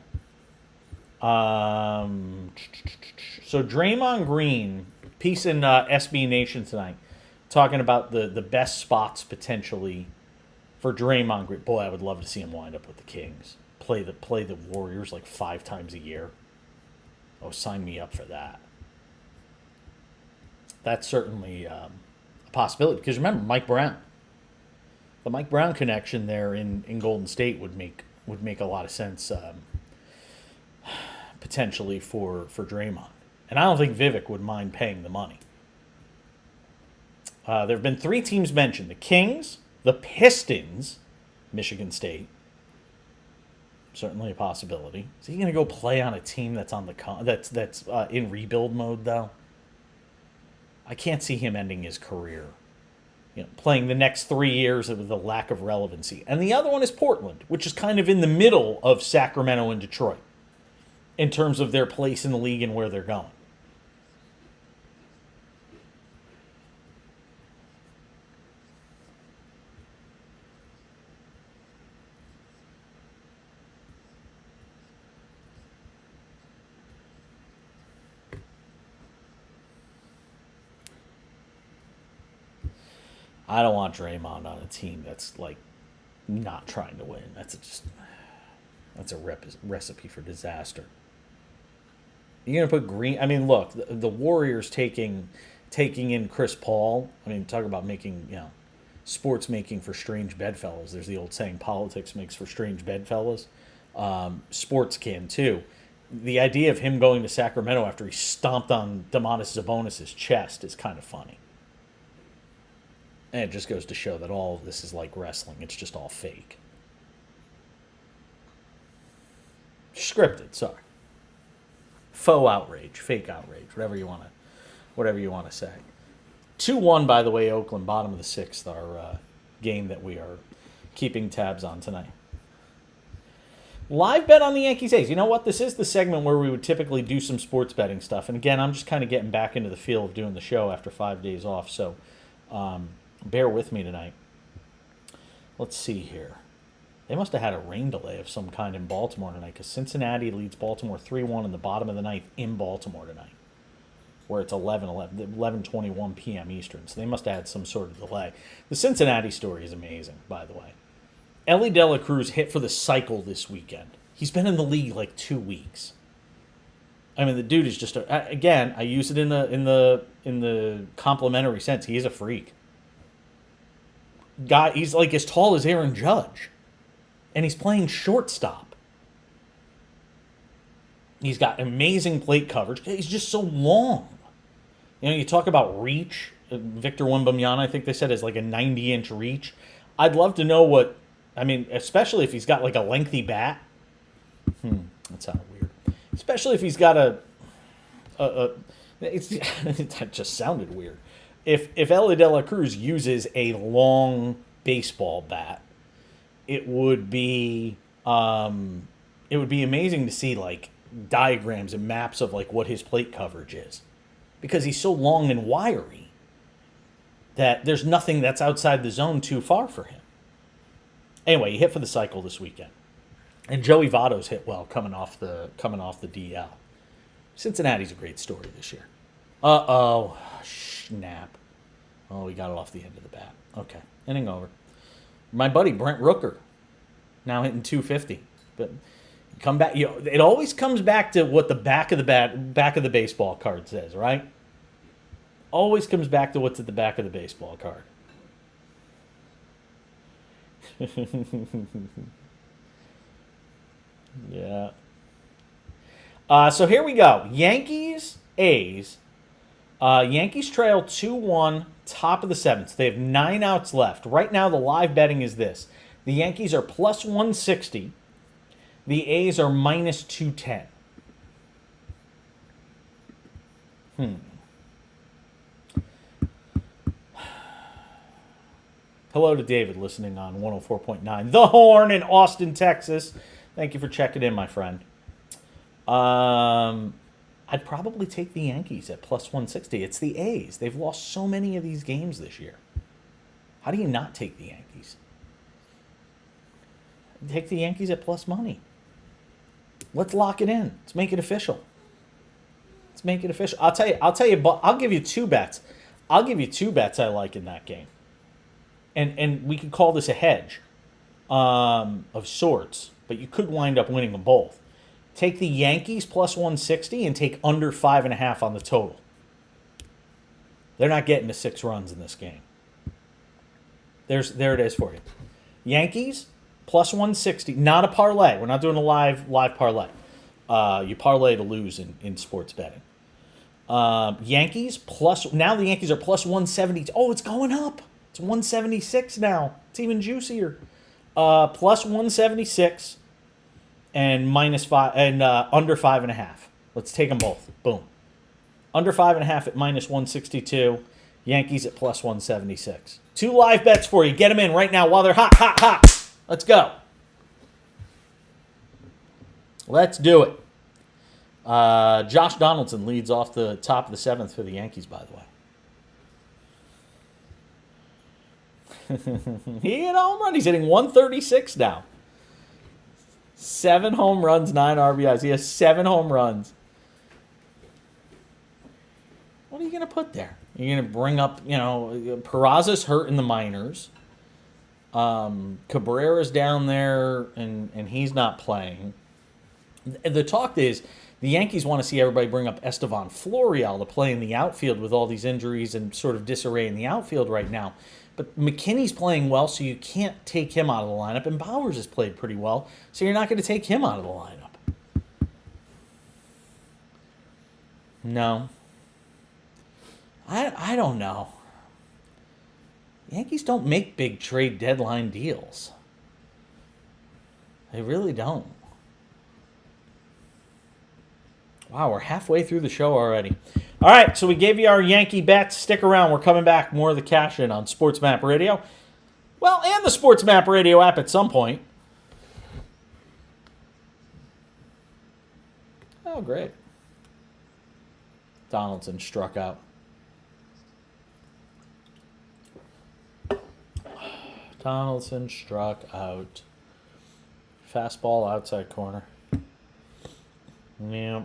So Draymond Green, piece in SB Nation tonight, talking about the best spots potentially for Draymond Green. Boy, I would love to see him wind up with the Kings. Play the Warriors 5 times a year. Oh, sign me up for that. That's certainly a possibility. Because remember, Mike Brown. The Mike Brown connection there in Golden State would make a lot of sense potentially for Draymond. And I don't think Vivek would mind paying the money. There have been 3 teams mentioned: the Kings, the Pistons, Michigan State. Certainly a possibility. Is he going to go play on a team that's on that's in rebuild mode though? I can't see him ending his career, playing the next 3 years with a lack of relevancy. And the other one is Portland, which is kind of in the middle of Sacramento and Detroit in terms of their place in the league and where they're going. I don't want Draymond on a team that's not trying to win. That's a recipe for disaster. You're gonna put Green. I mean, look, the Warriors taking in Chris Paul. I mean, talk about making sports making for strange bedfellows. There's the old saying, politics makes for strange bedfellows. Sports can too. The idea of him going to Sacramento after he stomped on Domantas Sabonis' chest is kind of funny. And it just goes to show that all of this is like wrestling. It's just all fake. Scripted, sorry. Faux outrage, fake outrage, whatever you want to say. 2-1, by the way, Oakland, bottom of the sixth, our game that we are keeping tabs on tonight. Live bet on the Yankees A's. You know what? This is the segment where we would typically do some sports betting stuff. And again, I'm just kind of getting back into the feel of doing the show after 5 days off. So bear with me tonight. Let's see here. They must have had a rain delay of some kind in Baltimore tonight because Cincinnati leads Baltimore 3-1 in the bottom of the ninth in Baltimore tonight, where it's 11:21 p.m. Eastern. So they must have had some sort of delay. The Cincinnati story is amazing, by the way. Ellie De La Cruz hit for the cycle this weekend. He's been in the league like 2 weeks. I mean, the dude is just again. I use it in the complimentary sense. He is a freak. Guy, he's like as tall as Aaron Judge, and he's playing shortstop. He's got amazing plate coverage. He's just so long. You talk about reach. Victor Wembanyama, I think they said, is like a 90-inch reach. I'd love to know what. I mean, especially if he's got like a lengthy bat. That sounded weird. Especially if he's got that just sounded weird. If Ellie De La Cruz uses a long baseball bat, it would be amazing to see like diagrams and maps of like what his plate coverage is, because he's so long and wiry that there's nothing that's outside the zone too far for him. Anyway, he hit for the cycle this weekend. And Joey Votto's hit well coming off the DL. Cincinnati's a great story this year. Uh-oh. Snap. Oh, we got it off the end of the bat. Okay. Inning over. My buddy Brent Rooker now hitting 250. But come back, it always comes back to what the back of the baseball card says, right? Always comes back to what's at the back of the baseball card. Yeah. So here we go. Yankees, A's. Yankees trail 2-1, top of the seventh. They have 9 outs left. Right now, the live betting is this. The Yankees are plus 160. The A's are minus 210. Hello to David listening on 104.9 The Horn in Austin, Texas. Thank you for checking in, my friend. I'd probably take the Yankees at plus 160. It's the A's. They've lost so many of these games this year. How do you not take the Yankees? Take the Yankees at plus money. Let's lock it in. Let's make it official. I'll tell you, but I'll give you 2 bets. I'll give you 2 bets I like in that game. And we could call this a hedge of sorts, but you could wind up winning them both. Take the Yankees plus 160 and take under 5.5 on the total. They're not getting to 6 runs in this game. There it is for you. Yankees plus 160, not a parlay. We're not doing a live parlay. You parlay to lose in sports betting. Yankees plus, now the Yankees are plus 170. Oh, it's going up. It's 176 now. It's even juicier. Plus 176 and minus 5 and under 5.5. Let's take them both. Boom. Under 5.5 at minus 162. Yankees at plus 176. 2 live bets for you. Get them in right now while they're hot, hot, hot. Let's go. Let's do it. Josh Donaldson leads off the top of the 7th for the Yankees, by the way. He hit a home run. He's hitting 136 now. 7 home runs, 9 RBIs. He has 7 home runs. What are you going to put there? You're going to bring up, Peraza's hurt in the minors. Cabrera's down there, and he's not playing. The talk is the Yankees want to see everybody bring up Estevan Florial to play in the outfield with all these injuries and sort of disarray in the outfield right now. But McKinney's playing well, so you can't take him out of the lineup. And Bowers has played pretty well, so you're not going to take him out of the lineup. No. I don't know. Yankees don't make big trade deadline deals. They really don't. Wow, we're halfway through the show already. All right, so we gave you our Yankee bets. Stick around. We're coming back. More of the cash in on SportsMap Radio. Well, and the SportsMap Radio app at some point. Oh, great. Donaldson struck out. Donaldson struck out. Fastball outside corner. Yeah.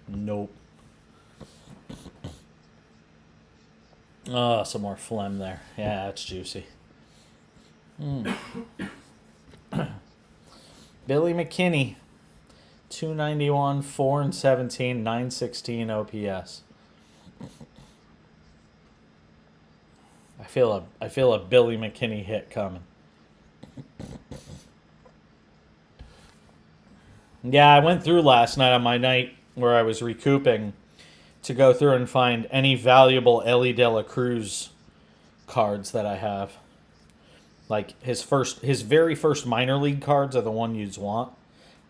Nope. Oh, some more phlegm there. Yeah, it's juicy. Billy McKinney. 291, 4 and 17, 916 OPS. I feel a Billy McKinney hit coming. Yeah, I went through last night on my night where I was recouping to go through and find any valuable Ellie De La Cruz cards that I have. Like his very first minor league cards are the one you'd want.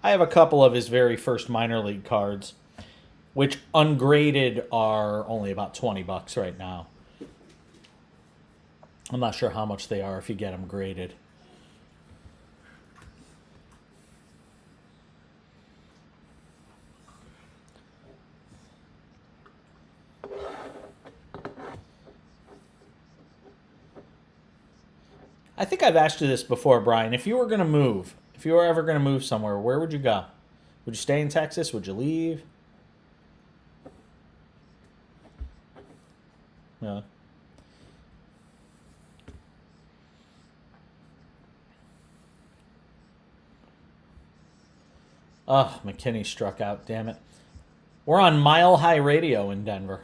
I have a couple of his very first minor league cards, which ungraded are only about $20 right now. I'm not sure how much they are if you get them graded. I think I've asked you this before, Brian. If you were ever going to move somewhere, where would you go? Would you stay in Texas? Would you leave? Yeah. Oh, McKinney struck out, damn it. We're on Mile High Radio in Denver.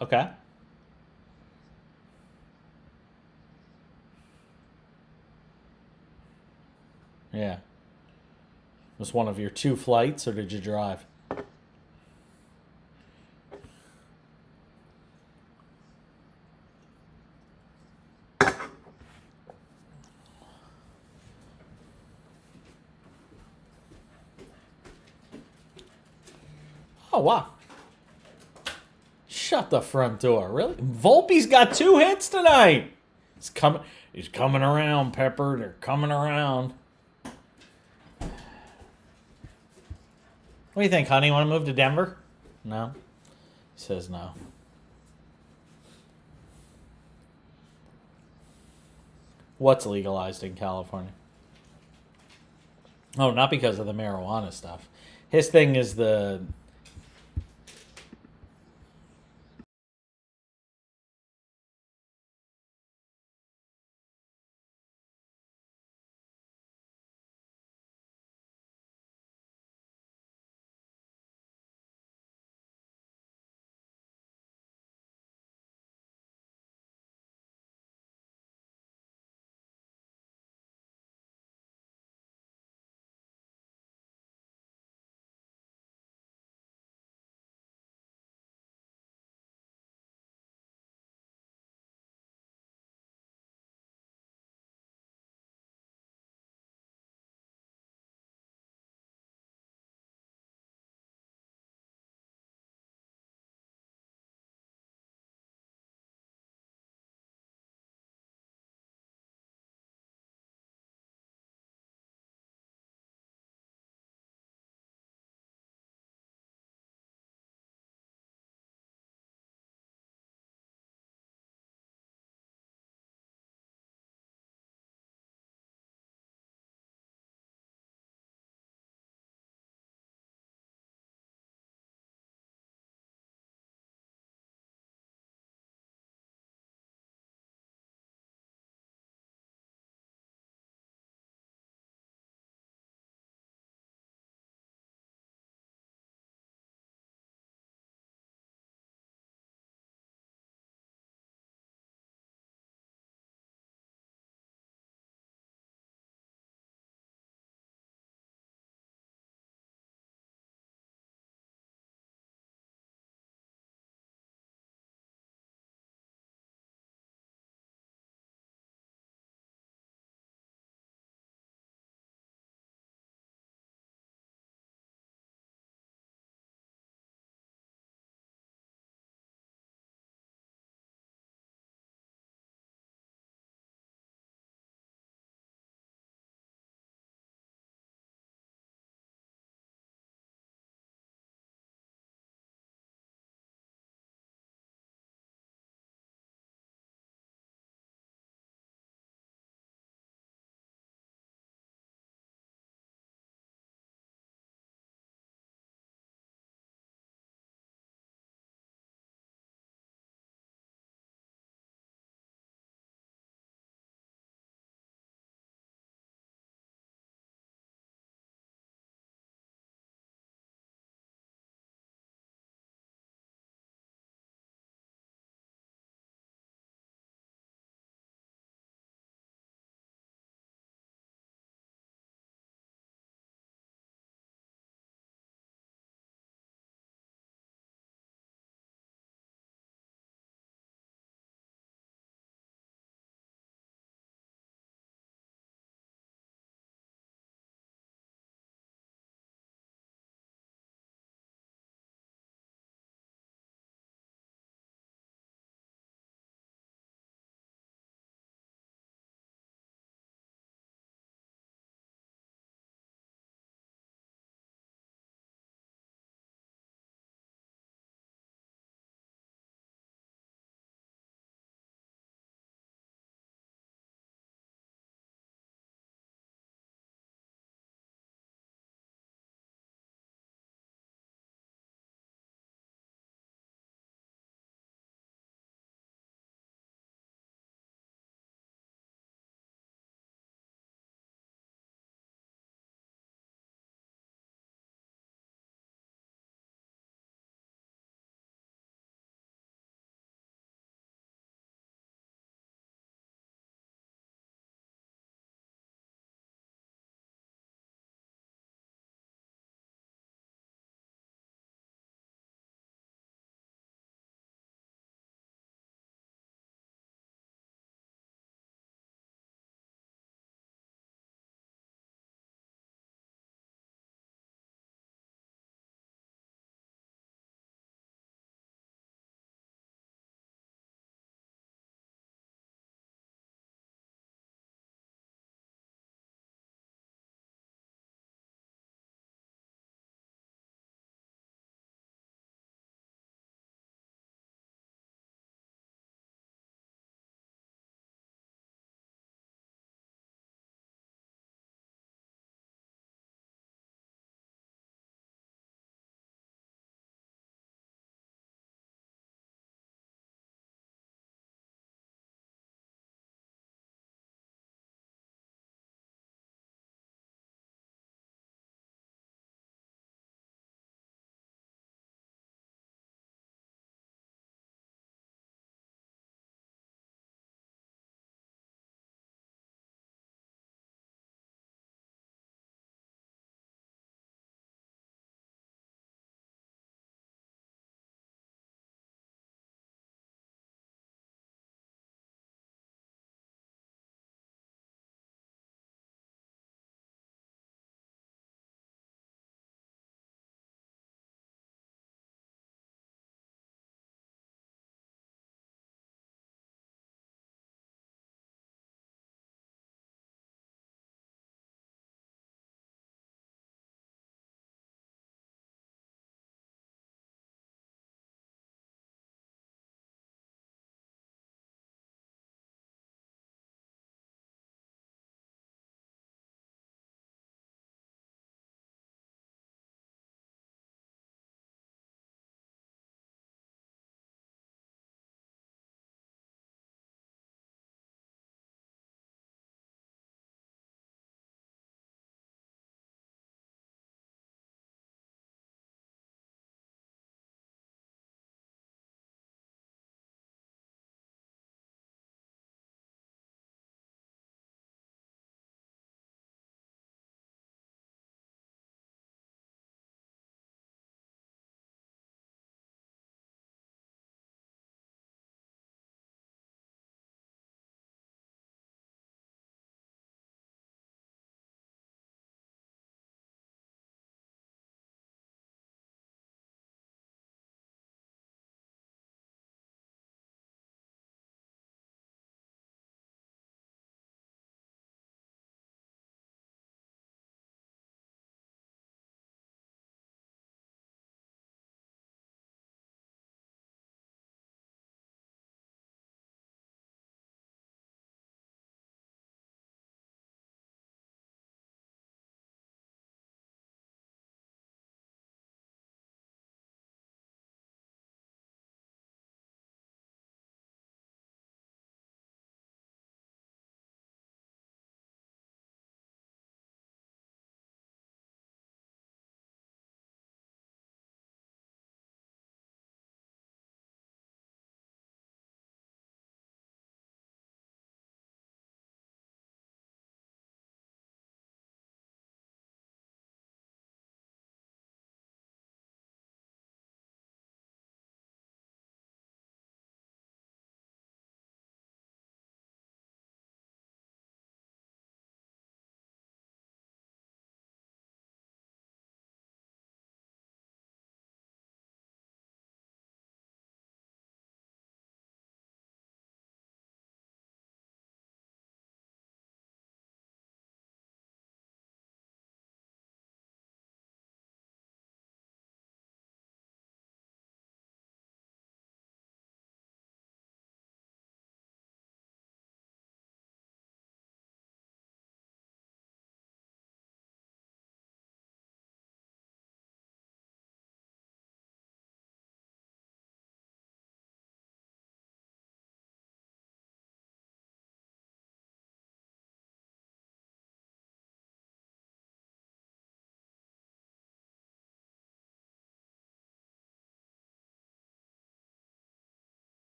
Okay. Yeah. Was one of your 2 flights, or did you drive? Oh, wow. Shut the front door. Really? Volpe's got 2 hits tonight. He's coming around, Pepper. They're coming around. What do you think, honey? Want to move to Denver? No? He says no. What's legalized in California? Oh, not because of the marijuana stuff. His thing is the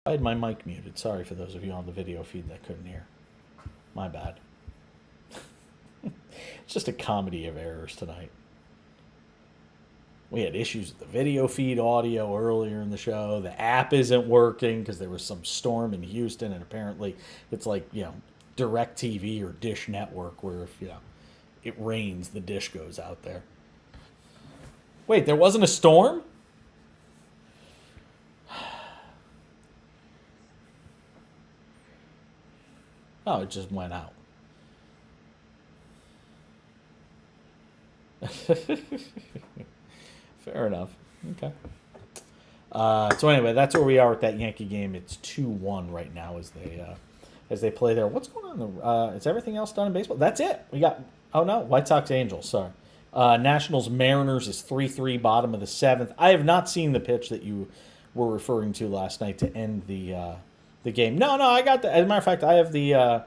I had my mic muted. Sorry for those of you on the video feed that couldn't hear. My bad. It's just a comedy of errors tonight. We had issues with the video feed audio earlier in the show. The app isn't working because there was some storm in Houston, and apparently it's like, DirecTV or Dish Network where if, it rains, the dish goes out there. Wait, there wasn't a storm? Oh, it just went out. Fair enough. Okay. So anyway, that's where we are with that Yankee game. It's 2-1 right now as they play there. What's going on? Is everything else done in baseball? That's it. We got. Oh no, White Sox Angels. Sorry. Nationals Mariners is 3-3, bottom of the 7th. I have not seen the pitch that you were referring to last night to end the game. No, I got the. As a matter of fact, I have it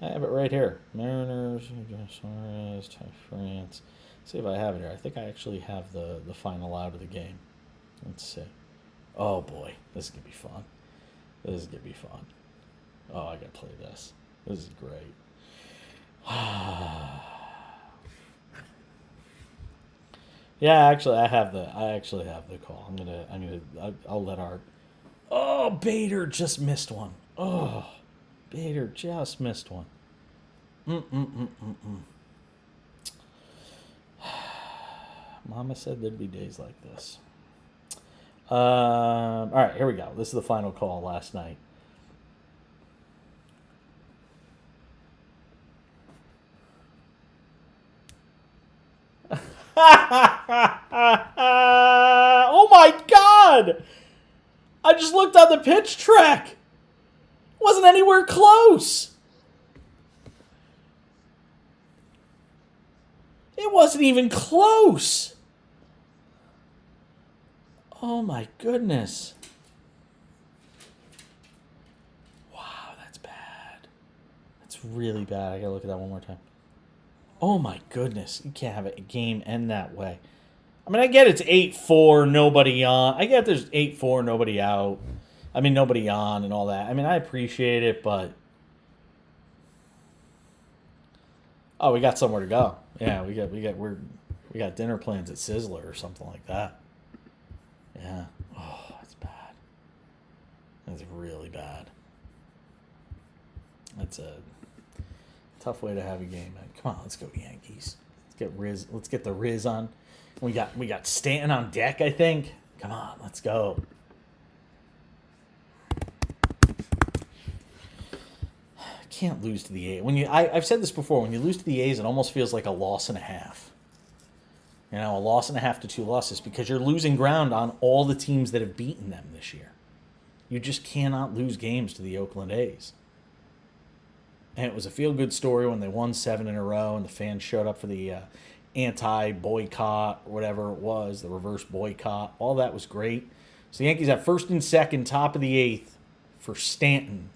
right here. Mariners, Suarez, France. See if I have it here. I think I actually have the final out of the game. Let's see. Oh boy, this is gonna be fun. Oh, I gotta play this. This is great. Yeah, actually, I actually have the call. I'll let our. Oh, Bader just missed one. Oh, Bader just missed one. Mama said there'd be days like this. All right, here we go. This is the final call last night. Oh my God! I just looked on the pitch track. It wasn't anywhere close. It wasn't even close. Oh my goodness. Wow, that's bad. That's really bad. I gotta look at that one more time. Oh my goodness. You can't have a game end that way. I mean, I get it's 8-4, nobody on. I get there's 8-4, nobody out. I mean, nobody on and all that. I mean, I appreciate it, but... Oh, we got somewhere to go. Yeah, we got dinner plans at Sizzler or something like that. Yeah. Oh, that's bad. That's really bad. That's a tough way to have a game. Come on, let's go Yankees. Let's get the Riz on. We got Stanton on deck, I think. Come on, let's go. Can't lose to the A's. I've said this before, when you lose to the A's, it almost feels like a loss and a half. A loss and a half to 2 losses because you're losing ground on all the teams that have beaten them this year. You just cannot lose games to the Oakland A's. And it was a feel-good story when they won 7 in a row and the fans showed up for the anti-boycott, or whatever it was, the reverse boycott. All that was great. So the Yankees have first and second, top of the 8th for Stanton.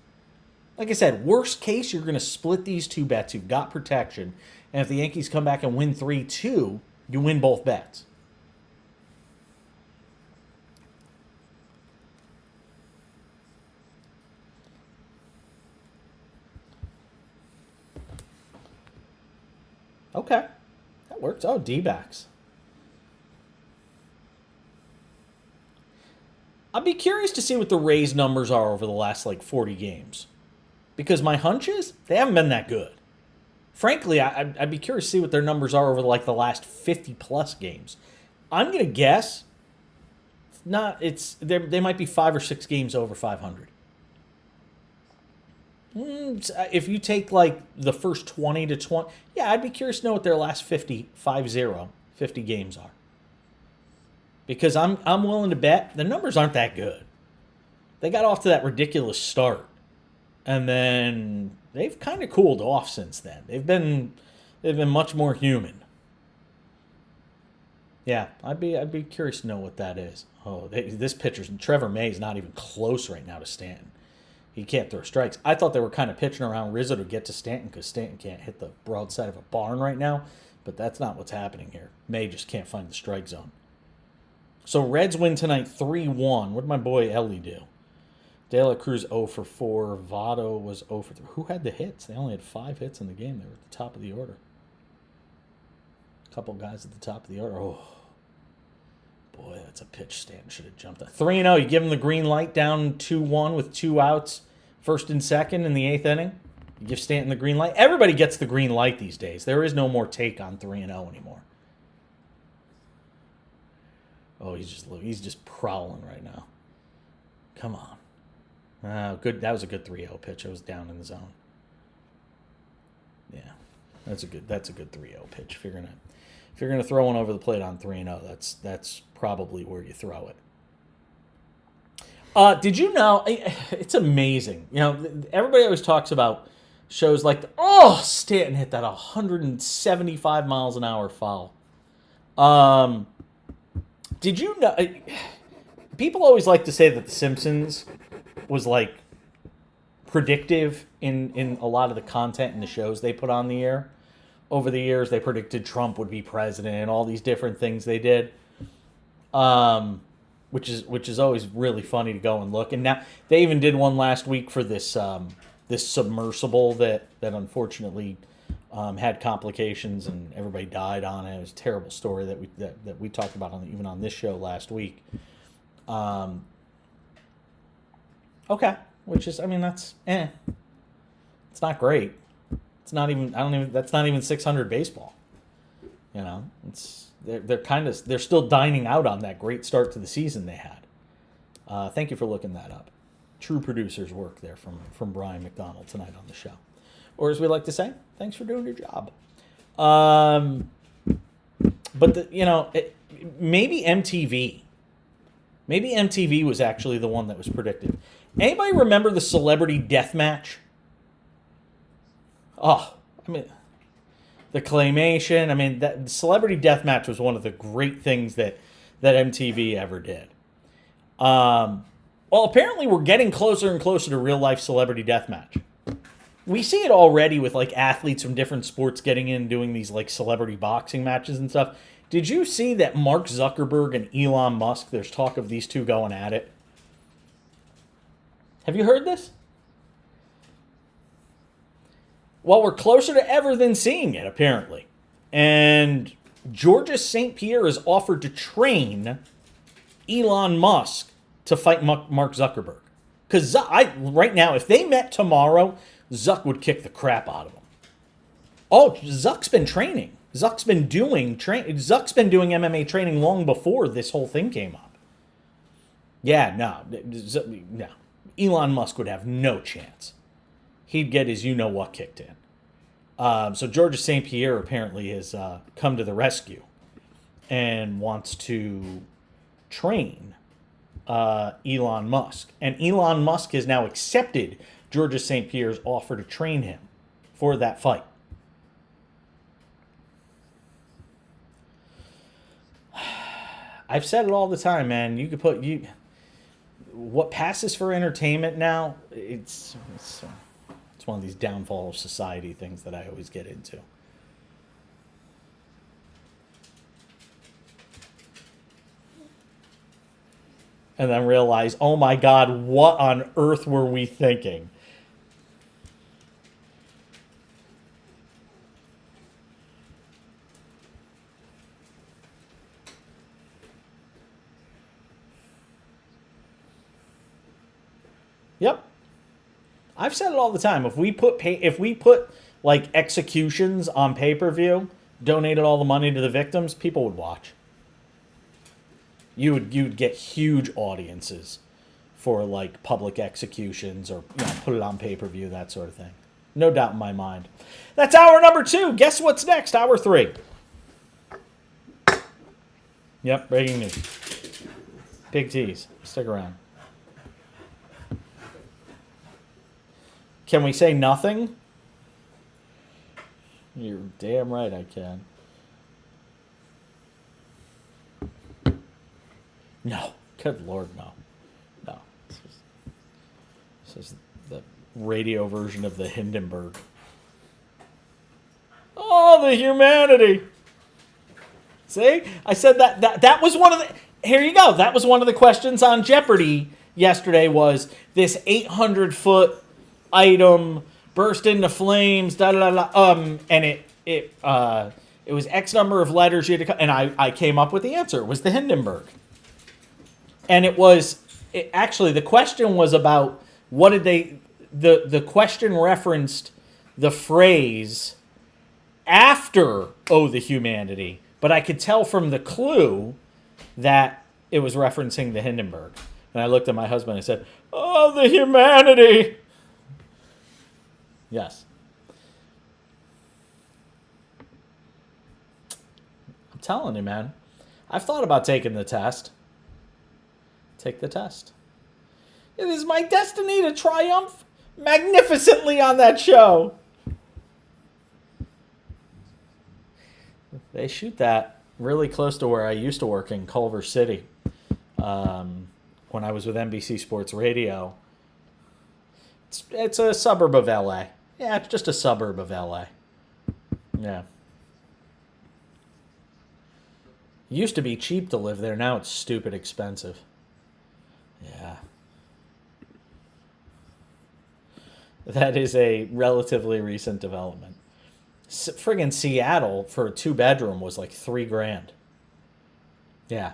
Like I said, worst case, you're going to split these 2 bets. You've got protection. And if the Yankees come back and win 3-2, you win both bets. Okay. That works. Oh, D-backs. I'd be curious to see what the Rays numbers are over the last 40 games. Because my hunch is they haven't been that good. Frankly, I'd be curious to see what their numbers are over the last 50-plus games. I'm going to guess they might be 5 or 6 games over 500. If you take the first 20 to 20, yeah, I'd be curious to know what their last 50 games are. Because I'm willing to bet the numbers aren't that good. They got off to that ridiculous start. And then they've kind of cooled off since then. They've been much more human. Yeah, I'd be curious to know what that is. Oh, this pitcher's Trevor May's not even close right now to Stanton. He can't throw strikes. I thought they were kind of pitching around Rizzo to get to Stanton because Stanton can't hit the broadside of a barn right now. But that's not what's happening here. May just can't find the strike zone. So Reds win tonight 3-1. What did my boy Ellie do? De La Cruz 0 for 4. Votto was 0 for 3. Who had the hits? They only had 5 hits in the game. They were at the top of the order. A couple guys at the top of the order. Oh, boy, that's a pitch Stanton should have jumped at. 3-0. You give him the green light down 2-1 with 2 outs, first and second in the 8th inning. You give Stanton the green light. Everybody gets the green light these days. There is no more take on 3-0 anymore. Oh, he's just prowling right now. Come on. Good. That was a good 3-0 pitch. I was down in the zone. Yeah, that's a good 3-0 pitch. If you're gonna throw one over the plate on 3-0, that's probably where you throw it. Did you know? It's amazing. You know, everybody always talks about shows like Stanton hit that 175 miles an hour foul. Did you know? People always like to say that The Simpsons was like predictive in a lot of the content in the shows they put on the air. Over the years, they predicted Trump would be president and all these different things they did, which is always really funny to go and look. And now they even did one last week for this this submersible that unfortunately had complications and everybody died on it. It was a terrible story that we talked about even on this show last week. Okay, which is, I mean, that's it's not great. It's not even, that's not even 600 baseball. You know, they're still dining out on that great start to the season they had. Thank you for looking that up. True producer's work there from Brian McDonald tonight on the show. Or as we like to say, thanks for doing your job. But maybe MTV was actually the one that was predicted. Anybody remember the Celebrity Death Match? Oh, I mean, the claymation. I mean, that Celebrity Death Match was one of the great things that MTV ever did. Well, apparently we're getting closer and closer to real life Celebrity Death Match. We see it already with like athletes from different sports getting in and doing these like celebrity boxing matches and stuff. Did you see that Mark Zuckerberg and Elon Musk, there's talk of these two going at it? Have you heard this? Well, we're closer to ever than seeing it, apparently. And Georges St. Pierre is offered to train Elon Musk to fight Mark Zuckerberg. Because right now, if they met tomorrow, Zuck would kick the crap out of him. Oh, Zuck's been training. Zuck's been doing MMA training long before this whole thing came up. Yeah, no. Elon Musk would have no chance. He'd get his you-know-what kicked in. So Georges St. Pierre apparently has come to the rescue and wants to train Elon Musk. And Elon Musk has now accepted Georges St. Pierre's offer to train him for that fight. I've said it all the time, man. You could put what passes for entertainment now. It's one of these downfall of society things that I always get into. And then realize, oh my God, what on earth were we thinking? Yep. I've said it all the time. If we put like executions on pay-per-view, donated all the money to the victims, people would watch. You'd get huge audiences for like public executions or put it on pay-per-view, that sort of thing. No doubt in my mind. That's hour number 2. Guess what's next? Hour 3. Yep, breaking news. Big tease. Stick around. Can we say nothing? You're damn right I can. No. Good Lord, no. No. This is the radio version of the Hindenburg. Oh, the humanity. See? I said that was one of the... Here you go. That was one of the questions on Jeopardy yesterday was this 800-foot item burst into flames, da da da. And it was X number of letters you had to, and I came up with the answer. It was the Hindenburg, and actually the question was about what did they. The question referenced the phrase after "Oh the Humanity," but I could tell from the clue that it was referencing the Hindenburg. And I looked at my husband and I said, "Oh, the humanity." Yes. I'm telling you, man. I've thought about taking the test. Take the test. It is my destiny to triumph magnificently on that show. They shoot that really close to where I used to work in Culver City. When I was with NBC Sports Radio. It's a suburb of LA. Yeah, it's just a suburb of LA. Yeah. Used to be cheap to live there. Now it's stupid expensive. Yeah. That is a relatively recent development. Friggin' Seattle for a 2-bedroom was like $3,000. Yeah.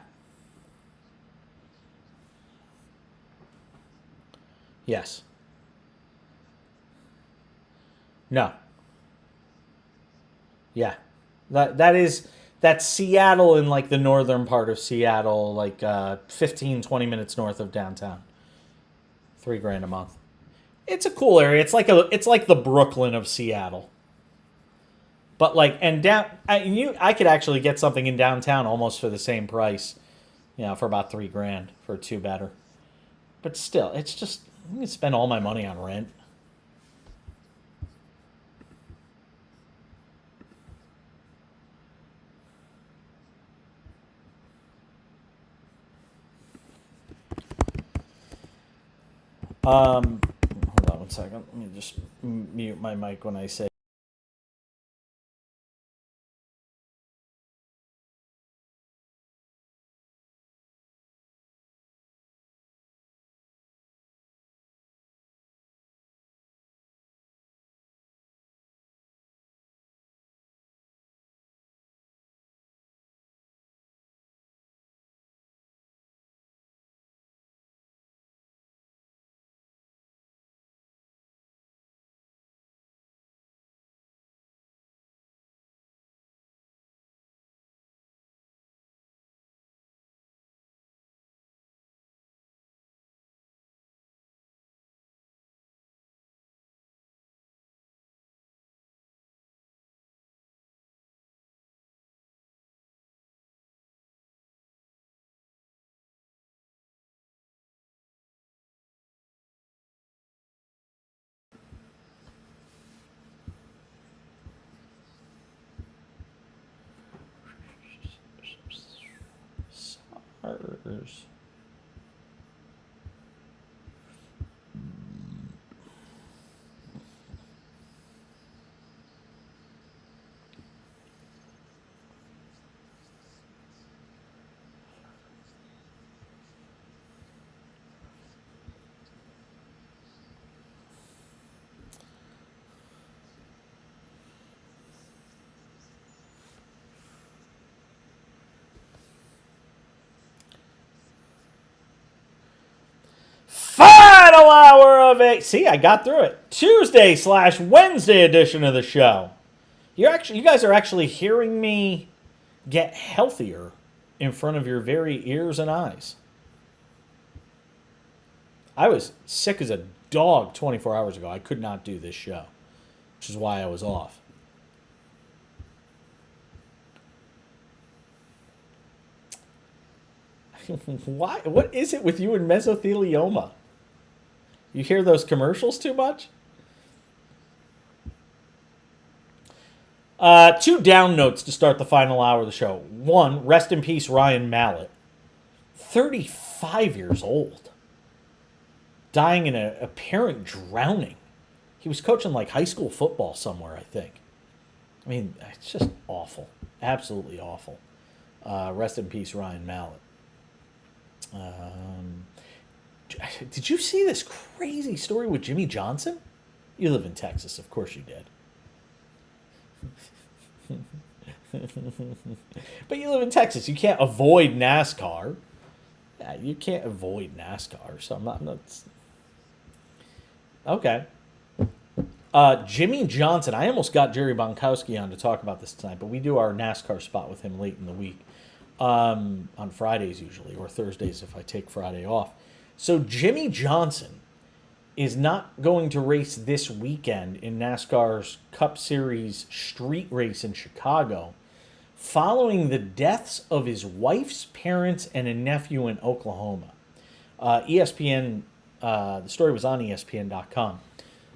Yes. No. Yeah. That's Seattle in like the northern part of Seattle, like 15, 20 minutes north of downtown. $3,000 a month. It's a cool area. It's like the Brooklyn of Seattle. But like I could actually get something in downtown almost for the same price, for about $3,000 for a 2-bedder. But still, it's just I'm gonna spend all my money on rent. Hold on one second. Let me just mute my mic when I say. SARS. Final hour of it. See, I got through it. Tuesday/Wednesday edition of the show. You guys are actually hearing me get healthier in front of your very ears and eyes. I was sick as a dog 24 hours ago. I could not do this show, which is why I was off. Why? What is it with you and mesothelioma? You hear those commercials too much? 2 down notes to start the final hour of the show. One, rest in peace, Ryan Mallett. 35 years old. Dying in an apparent drowning. He was coaching like high school football somewhere, I think. I mean, it's just awful. Absolutely awful. Rest in peace, Ryan Mallett. Did you see this crazy story with Jimmy Johnson? You live in Texas, of course you did. But you live in Texas. You can't avoid NASCAR. Yeah, you can't avoid NASCAR. So I'm not okay. Jimmy Johnson. I almost got Jerry Bonkowski on to talk about this tonight, but we do our NASCAR spot with him late in the week. On Fridays usually, or Thursdays if I take Friday off. So Jimmy Johnson is not going to race this weekend in NASCAR's Cup Series street race in Chicago following the deaths of his wife's parents and a nephew in Oklahoma. ESPN, the story was on ESPN.com,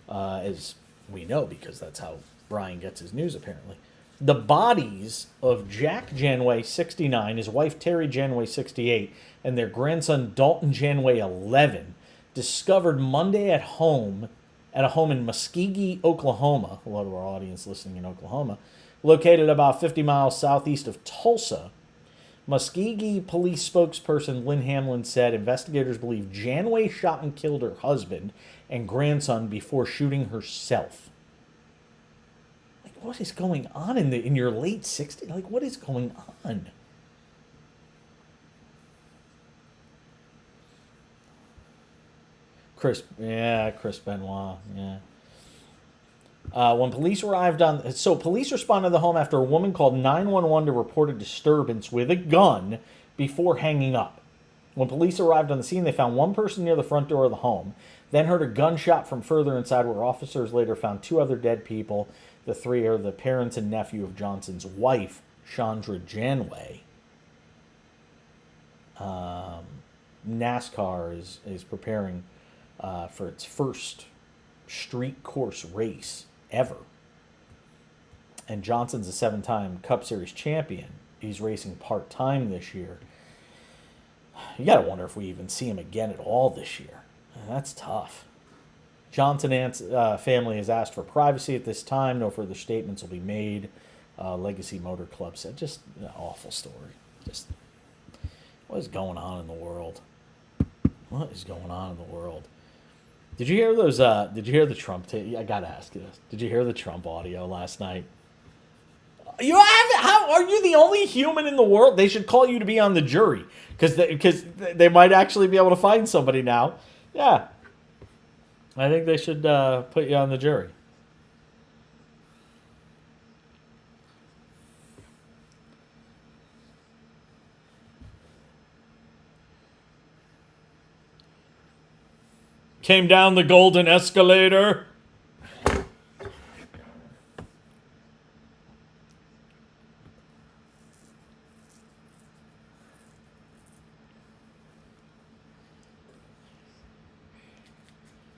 as we know, because that's how Brian gets his news apparently. The bodies of Jack Janway, 69, his wife Terry Janway, 68, and their grandson Dalton Janway, 11, discovered Monday at a home in Muskogee, Oklahoma. A lot of our audience listening in Oklahoma, located about 50 miles southeast of Tulsa. Muskogee police spokesperson Lynn Hamlin said investigators believe Janway shot and killed her husband and grandson before shooting herself. What is going on in your late 60s? Like, what is going on? Chris Benoit, yeah. When police arrived police responded to the home after a woman called 911 to report a disturbance with a gun before hanging up. When police arrived on the scene, they found one person near the front door of the home, then heard a gunshot from further inside, where officers later found two other dead people. The three are the parents and nephew of Johnson's wife, Chandra Janway. NASCAR is preparing for its first street course race ever. And Johnson's a 7-time Cup Series champion. He's racing part-time this year. You got to wonder if we even see him again at all this year. That's tough. Johnson family has asked for privacy at this time. No further statements will be made. Legacy Motor Club said, just an awful story. Just what is going on in the world? What is going on in the world? Did you hear those? Did you hear the Trump? I gotta ask you this. Did you hear the Trump audio last night? You have? How are you the only human in the world? They should call you to be on the jury because they might actually be able to find somebody now. Yeah. I think they should put you on the jury. Came down the golden escalator.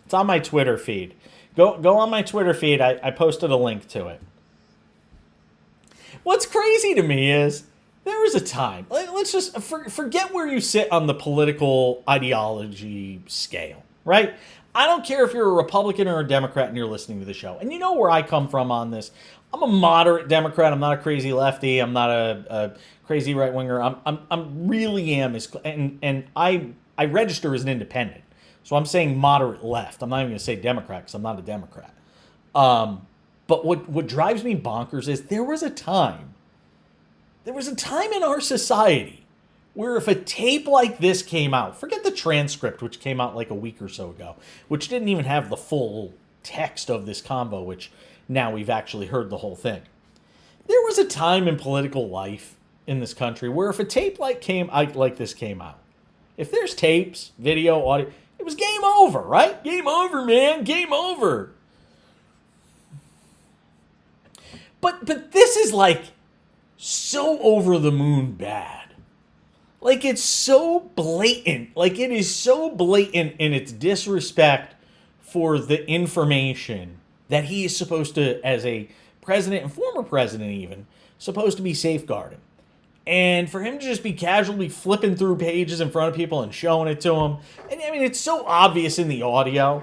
It's on my Twitter feed. Go on my Twitter feed. I posted a link to it. What's crazy to me is there was a time. Let's just forget where you sit on the political ideology scale, right? I don't care if you're a Republican or a Democrat and you're listening to the show. And you know where I come from on this. I'm a moderate Democrat. I'm not a crazy lefty. I'm not a crazy right winger. I'm really am and I register as an independent. So I'm saying moderate left. I'm not even going to say Democrat because I'm not a Democrat. But what drives me bonkers is there was a time in our society where if a tape like this came out, forget the transcript, which came out like a week or so ago, which didn't even have the full text of this convo, which now we've actually heard the whole thing. There was a time in political life in this country where if a tape like this came out, if there's tapes, video, audio, it was game over, right? Game over, man. Game over. But this is like so over the moon bad. Like it's so blatant. Like it is so blatant in its disrespect for the information that he is supposed to, as a president and former president even, supposed to be safeguarding. And for him to just be casually flipping through pages in front of people and showing it to them. And I mean, it's so obvious in the audio.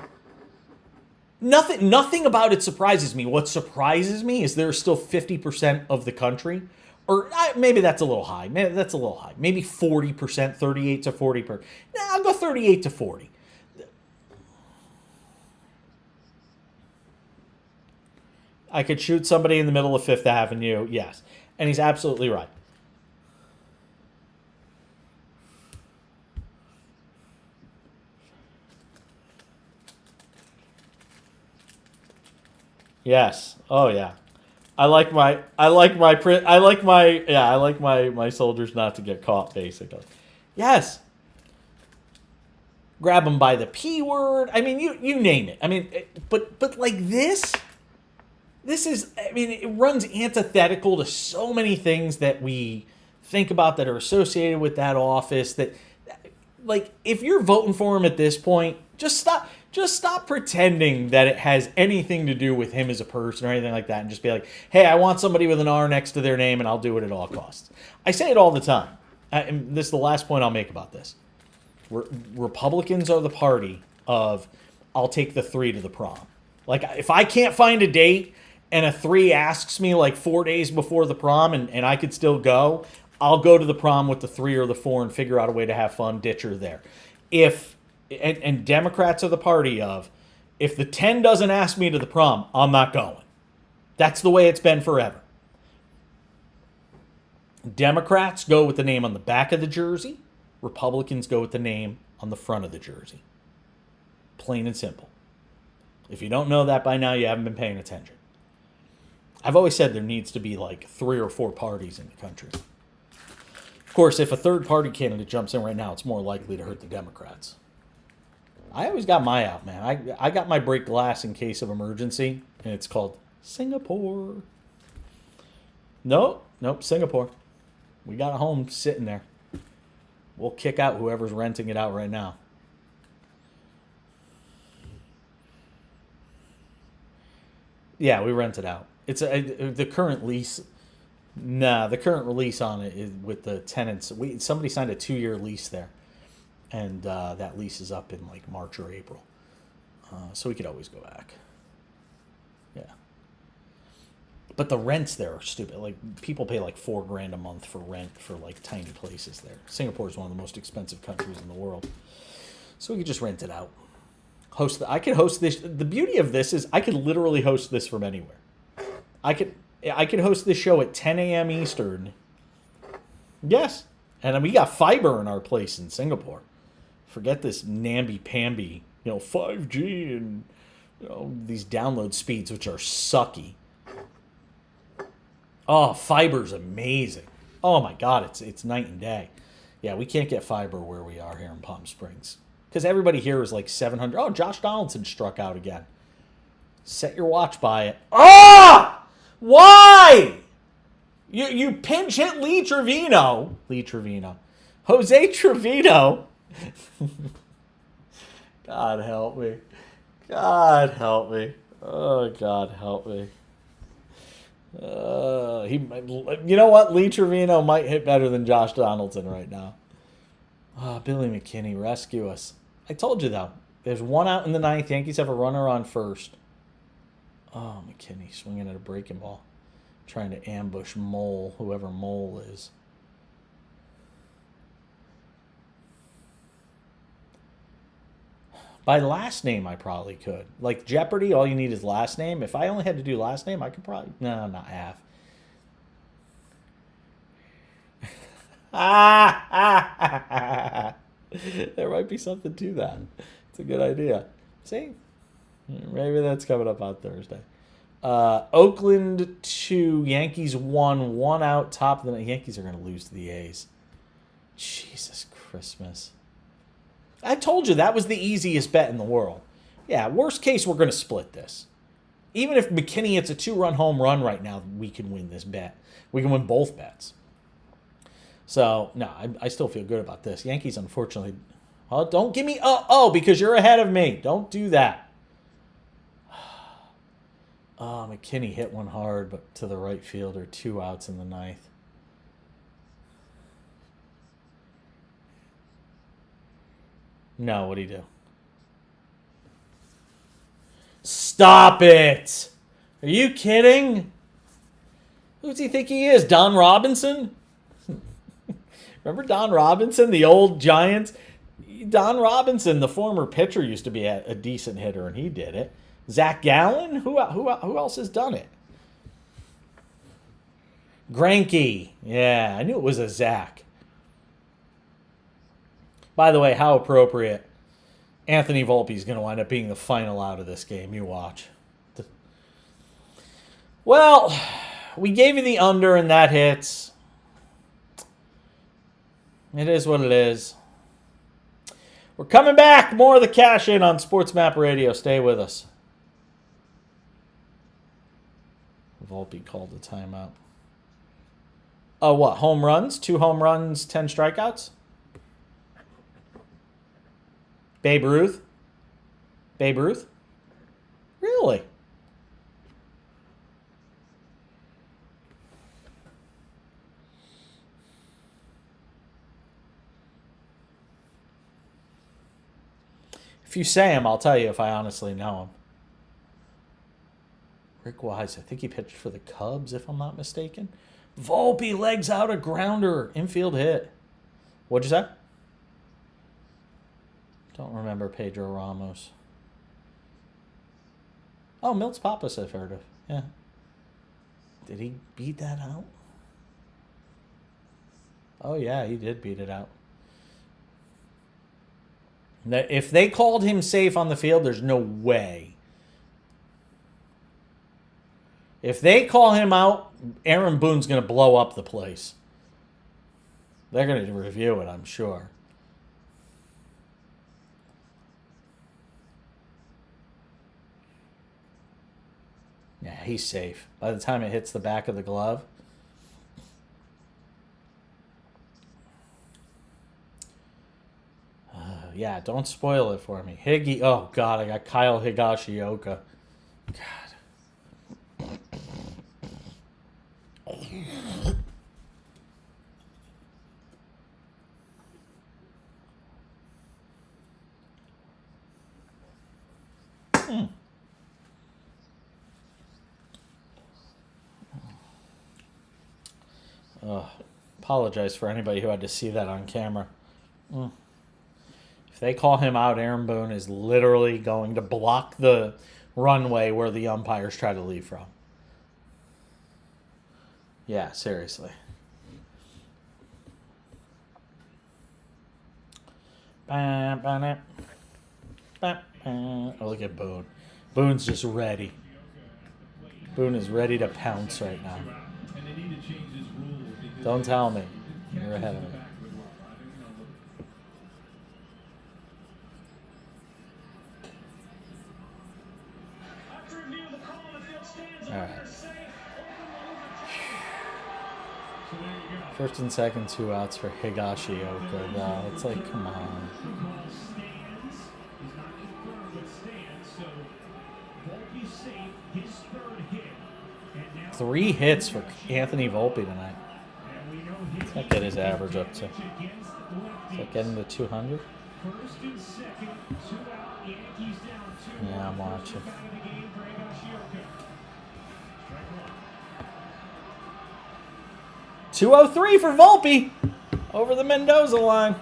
Nothing about it surprises me. What surprises me is there's still 50% of the country, or maybe that's a little high. Maybe 40%, 38 to 40%. I'll go 38 to 40. I could shoot somebody in the middle of Fifth Avenue. Yes. And he's absolutely right. Yes. Oh yeah. I like my soldiers not to get caught, basically. Yes. Grab them by the P word. I mean, you name it. I mean, but like this is, I mean, it runs antithetical to so many things that we think about that are associated with that office. That, like, if you're voting for him at this point, just stop pretending that it has anything to do with him as a person or anything like that, and just be like, hey, I want somebody with an R next to their name, and I'll do it at all costs. I say it all the time. And this is the last point I'll make about this. Republicans are the party of, I'll take the 3 to the prom. Like, if I can't find a date and a 3 asks me like 4 days before the prom and I could still go, I'll go to the prom with the 3 or the 4 and figure out a way to have fun, ditch her there. And Democrats are the party of, if the 10 doesn't ask me to the prom, I'm not going. That's the way it's been forever. Democrats go with the name on the back of the jersey. Republicans go with the name on the front of the jersey. Plain and simple. If you don't know that by now, you haven't been paying attention. I've always said there needs to be like 3 or 4 parties in the country. Of course, if a third party candidate jumps in right now, it's more likely to hurt the Democrats. I always got my out, man. I got my break glass in case of emergency, and it's called Singapore. Nope, Singapore. We got a home sitting there. We'll kick out whoever's renting it out right now. Yeah, we rent it out. It's the current lease. Nah, the current release on it is with the tenants. Somebody signed a 2-year lease there, and that lease is up in like March or April. So we could always go back. Yeah. But the rents there are stupid. Like, people pay like $4,000 a month for rent for like tiny places there. Singapore is one of the most expensive countries in the world. So we could just rent it out. I could host this. The beauty of this is I could literally host this from anywhere. I could host this show at 10 a.m. Eastern. Yes. And we got fiber in our place in Singapore. Forget this namby-pamby, 5G and these download speeds, which are sucky. Oh, fiber's amazing. Oh my God, it's night and day. Yeah, we can't get fiber where we are here in Palm Springs. Because everybody here is like 700. Oh, Josh Donaldson struck out again. Set your watch by it. Ah! Why? You pinch hit Lee Trevino. Jose Trevino. God help me. Oh, God help me. You know what? Lee Trevino might hit better than Josh Donaldson right now. Oh, Billy McKinney, rescue us. I told you, though. There's 1 out in the 9th. Yankees have a runner on first. Oh, McKinney swinging at a breaking ball. Trying to ambush Mole, whoever Mole is. By last name, I probably could. Like Jeopardy, all you need is last name. If I only had to do last name, I could probably... No, not half. There might be something to that. It's a good idea. See? Maybe that's coming up on Thursday. Oakland 2, Yankees 1 out, top of the... Yankees are going to lose to the A's. Jesus Christmas. I told you that was the easiest bet in the world. Yeah, worst case, we're going to split this. Even if McKinney hits a 2-run home run right now, we can win this bet. We can win both bets. So, no, I still feel good about this. Yankees, unfortunately... Oh, don't give me... Oh, because you're ahead of me. Don't do that. Oh, McKinney hit one hard, but to the right fielder. 2 outs in the 9th. No, what'd he do? Stop it! Are you kidding? Who does he think he is? Don Robinson? Remember Don Robinson, the old Giants? Don Robinson, the former pitcher, used to be a decent hitter, and he did it. Zach Gallen? Who else has done it? Granke. Yeah, I knew it was a Zach. By the way, how appropriate. Anthony Volpe's going to wind up being the final out of this game. You watch. Well, we gave you the under and that hits. It is what it is. We're coming back. More of the cash in on SportsMap Radio. Stay with us. Volpe called the timeout. Oh, what? Home runs? 2 home runs, 10 strikeouts? Babe Ruth? Babe Ruth? Really? If you say him, I'll tell you if I honestly know him. Rick Wise, I think he pitched for the Cubs, if I'm not mistaken. Volpe legs out a grounder. Infield hit. What'd you say? Don't remember Pedro Ramos. Oh, Milt's Pappas I've heard of. Yeah. Did he beat that out? Oh, yeah, he did beat it out. If they called him safe on the field, there's no way. If they call him out, Aaron Boone's going to blow up the place. They're going to review it, I'm sure. Yeah, he's safe. By the time it hits the back of the glove. Yeah, don't spoil it for me. Higgy. Oh, God, I got Kyle Higashioka. God. Apologize for anybody who had to see that on camera. If they call him out, Aaron Boone is literally going to block the runway where the umpires try to leave from. Yeah, seriously. Oh, look at Boone. Boone's just ready. Boone is ready to pounce right now. Don't tell me. You're ahead of me. All right. First and second, 2 outs for Higashioka, though. It's like, come on. 3 hits for Anthony Volpe tonight. Let's get his average up to. Is that getting to 200? Yeah, I'm watching. 203 for Volpe over the Mendoza line.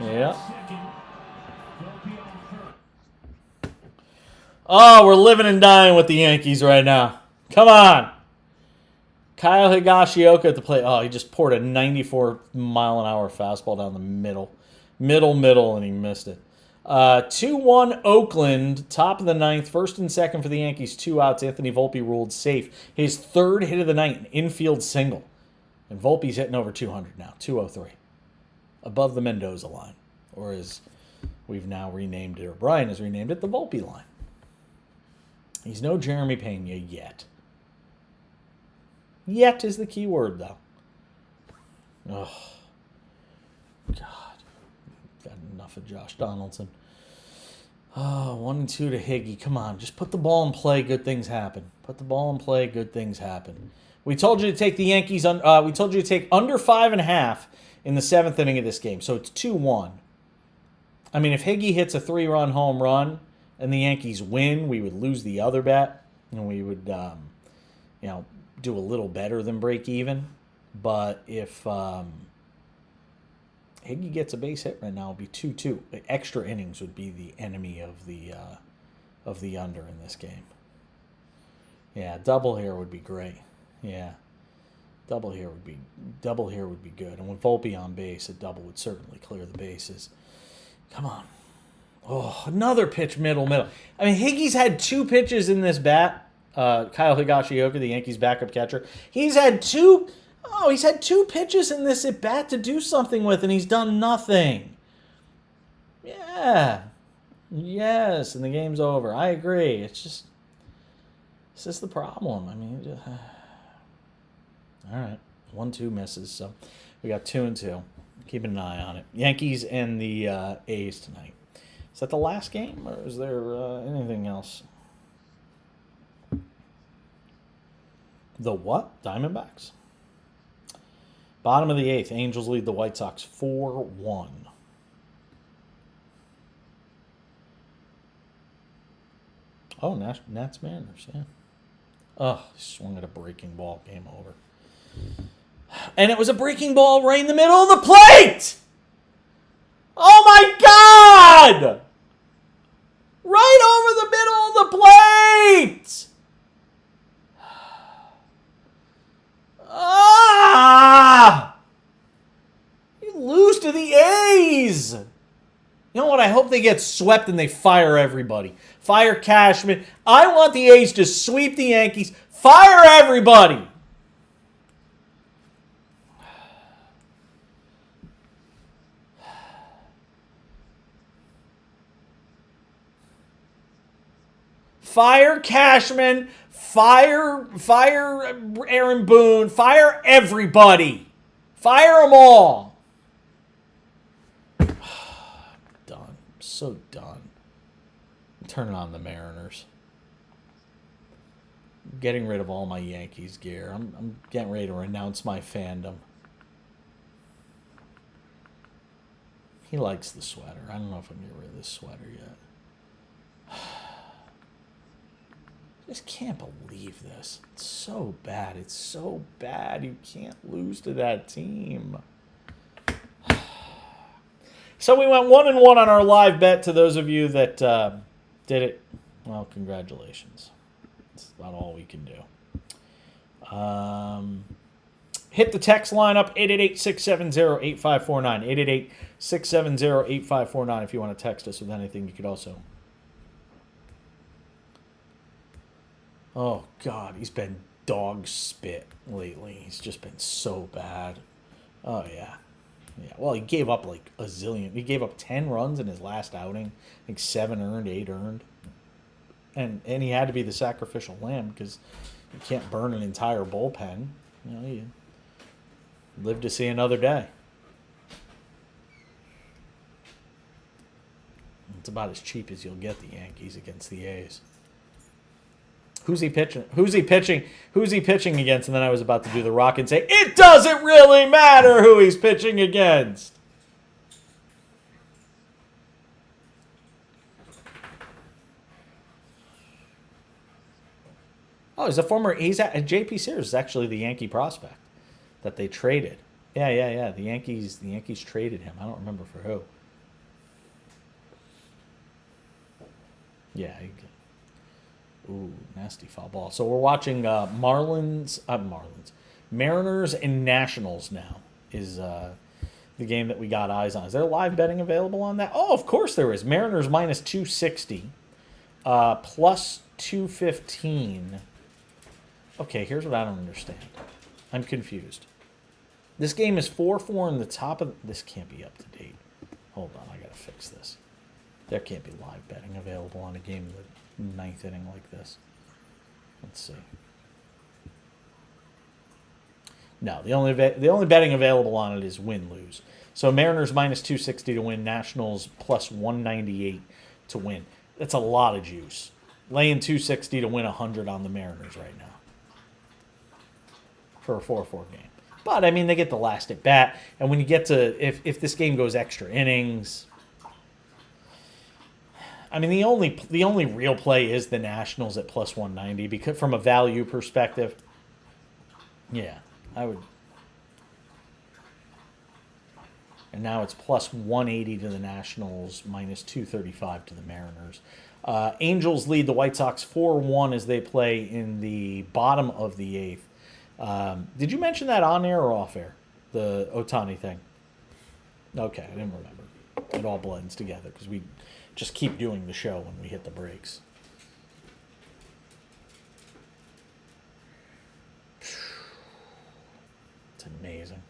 Yeah. Oh, we're living and dying with the Yankees right now. Come on. Kyle Higashioka at the plate. Oh, he just poured a 94-mile-an-hour fastball down the middle. Middle, and he missed it. 2-1 Oakland, top of the ninth, first and second for the Yankees, 2 outs. Anthony Volpe ruled safe. His 3rd hit of the night, an infield single. And Volpe's hitting over 200 now, 203. Above the Mendoza line, or as we've now renamed it, or Brian has renamed it, the Volpe line. He's no Jeremy Pena yet. Yet is the key word, though. Oh, God. Got enough of Josh Donaldson. Oh, 1-2 to Higgy. Come on, just put the ball in play. Good things happen. Put the ball in play. Good things happen. We told you to take the Yankees. We told you to take under 5.5 in the 7th inning of this game. So it's 2-1. I mean, if Higgy hits a 3-run home run and the Yankees win, we would lose the other bet, and we would, do a little better than break even. But if Higgy gets a base hit right now, it'll be 2-2. Extra innings would be the enemy of the under in this game. Yeah, double here would be great. Yeah. Double here would be good. And with Volpe on base, a double would certainly clear the bases. Come on. Oh, another pitch middle. I mean, Higgy's had 2 pitches in this bat. Kyle Higashioka, the Yankees' backup catcher, he's had 2 pitches in this at bat to do something with, and he's done nothing. Yeah. Yes, and the game's over. I agree. It's just, this is the problem. I mean, just, all right. 1-2 misses, so we got 2-2. Keeping an eye on it. Yankees and the A's tonight. Is that the last game, or is there anything else? The what? Diamondbacks? Bottom of the 8th. Angels lead the White Sox 4-1. Oh, Nats Mariners, yeah. Oh, swung at a breaking ball. Game over. And it was a breaking ball right in the middle of the plate! Oh my God! Right over the middle of the plate! Ah! You lose to the A's! You know what? I hope they get swept and they fire everybody. Fire Cashman. I want the A's to sweep the Yankees. Fire everybody! Fire Cashman, fire Aaron Boone, fire everybody. Fire them all. Done. So done. I'm turning on the Mariners. I'm getting rid of all my Yankees gear. I'm getting ready to renounce my fandom. He likes the sweater. I don't know if I'm getting rid of this sweater yet. I just can't believe this. It's so bad. It's so bad. You can't lose to that team. So we went 1-1 on our live bet. To those of you that did it, well, congratulations. That's about all we can do. Hit the text line up, 888-670-8549. 888-670-8549 if you want to text us with anything. You could also... Oh, God, he's been dog spit lately. He's just been so bad. Oh, yeah. Yeah, well, he gave up like a zillion. He gave up 10 runs in his last outing. I think 7 earned, 8 earned. And he had to be the sacrificial lamb because you can't burn an entire bullpen. You know, you live to see another day. It's about as cheap as you'll get the Yankees against the A's. Who's he pitching? Who's he pitching against? And then I was about to do the rock and say, it doesn't really matter who he's pitching against. Oh, JP Sears is actually the Yankee prospect that they traded. Yeah. The Yankees traded him. I don't remember for who. Yeah. Ooh, nasty foul ball. So we're watching Mariners and Nationals now is the game that we got eyes on. Is there live betting available on that? Oh, of course there is. Mariners minus 260, plus 215. Okay, here's what I don't understand. I'm confused. This game is 4-4 in the top of... This can't be up to date. Hold on, I got to fix this. There can't be live betting available on a game in the 9th inning like this. Let's see. No, the only betting available on it is win-lose. So Mariners minus 260 to win, Nationals plus 198 to win. That's a lot of juice. Laying 260 to win 100 on the Mariners right now for a 4-4 game. But, I mean, they get the last at bat. And when you get to, if this game goes extra innings, I mean, the only real play is the Nationals at plus 190 because from a value perspective, yeah, I would. And now it's plus 180 to the Nationals, minus 235 to the Mariners. Angels lead the White Sox 4-1 as they play in the bottom of the eighth. Did you mention that on air or off air? The Otani thing? Okay, I didn't remember. It all blends together because we just keep doing the show when we hit the breaks. It's amazing.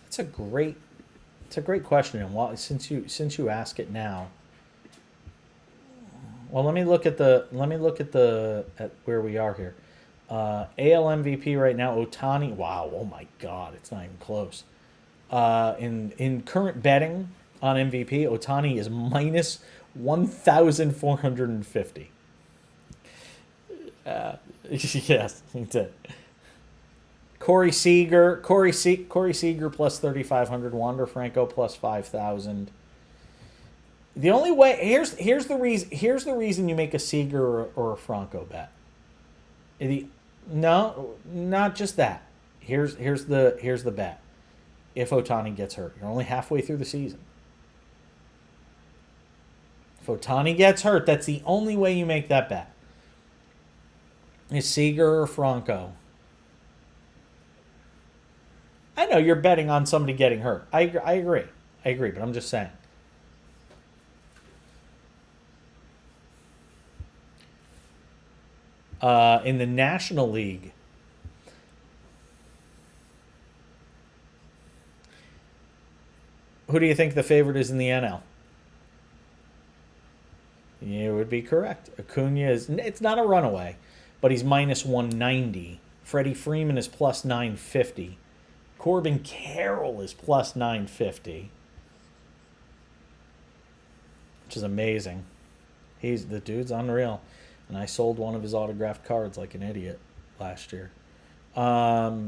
It's a great question, and since you ask it now, well, let me look at where we are here. AL MVP right now, Otani. Wow, oh my God, it's not even close. In current betting on MVP, Otani is minus 1,450. Yes, that's it. Corey Seager plus 3,500. Wander Franco plus 5,000. The only way here's the reason you make a Seager or a Franco bet. No, not just that. Here's the bet. If Otani gets hurt, you're only halfway through the season. If Otani gets hurt, that's the only way you make that bet. Is Seager or Franco? I know you're betting on somebody getting hurt. I agree, but I'm just saying. In the National League, who do you think the favorite is in the NL? You would be correct. Acuna it's not a runaway, but he's minus 190. Freddie Freeman is plus 950. Corbin Carroll is plus 950, which is amazing. The dude's unreal. And I sold one of his autographed cards like an idiot last year. Yeah.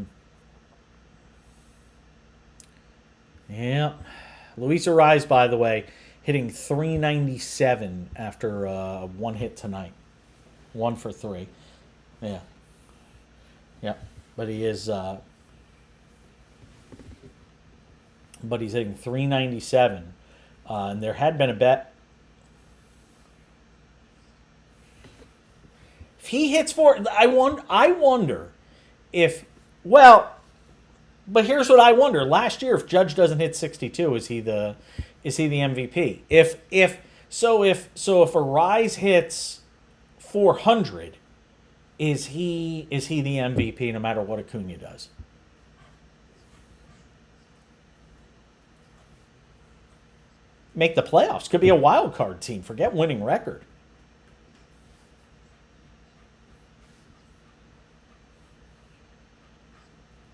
Luis Arraez, by the way, hitting 397 after one hit tonight. 1 for 3. Yeah. Yeah. But he is... but he's hitting 397. And there had been a bet. If he hits 4, I wonder if, well, but here's what I wonder. Last year, if Judge doesn't hit 62, is he the MVP? If Arraez hits 400, is he the MVP no matter what Acuna does? Make the playoffs. Could be a wild card team. Forget winning record.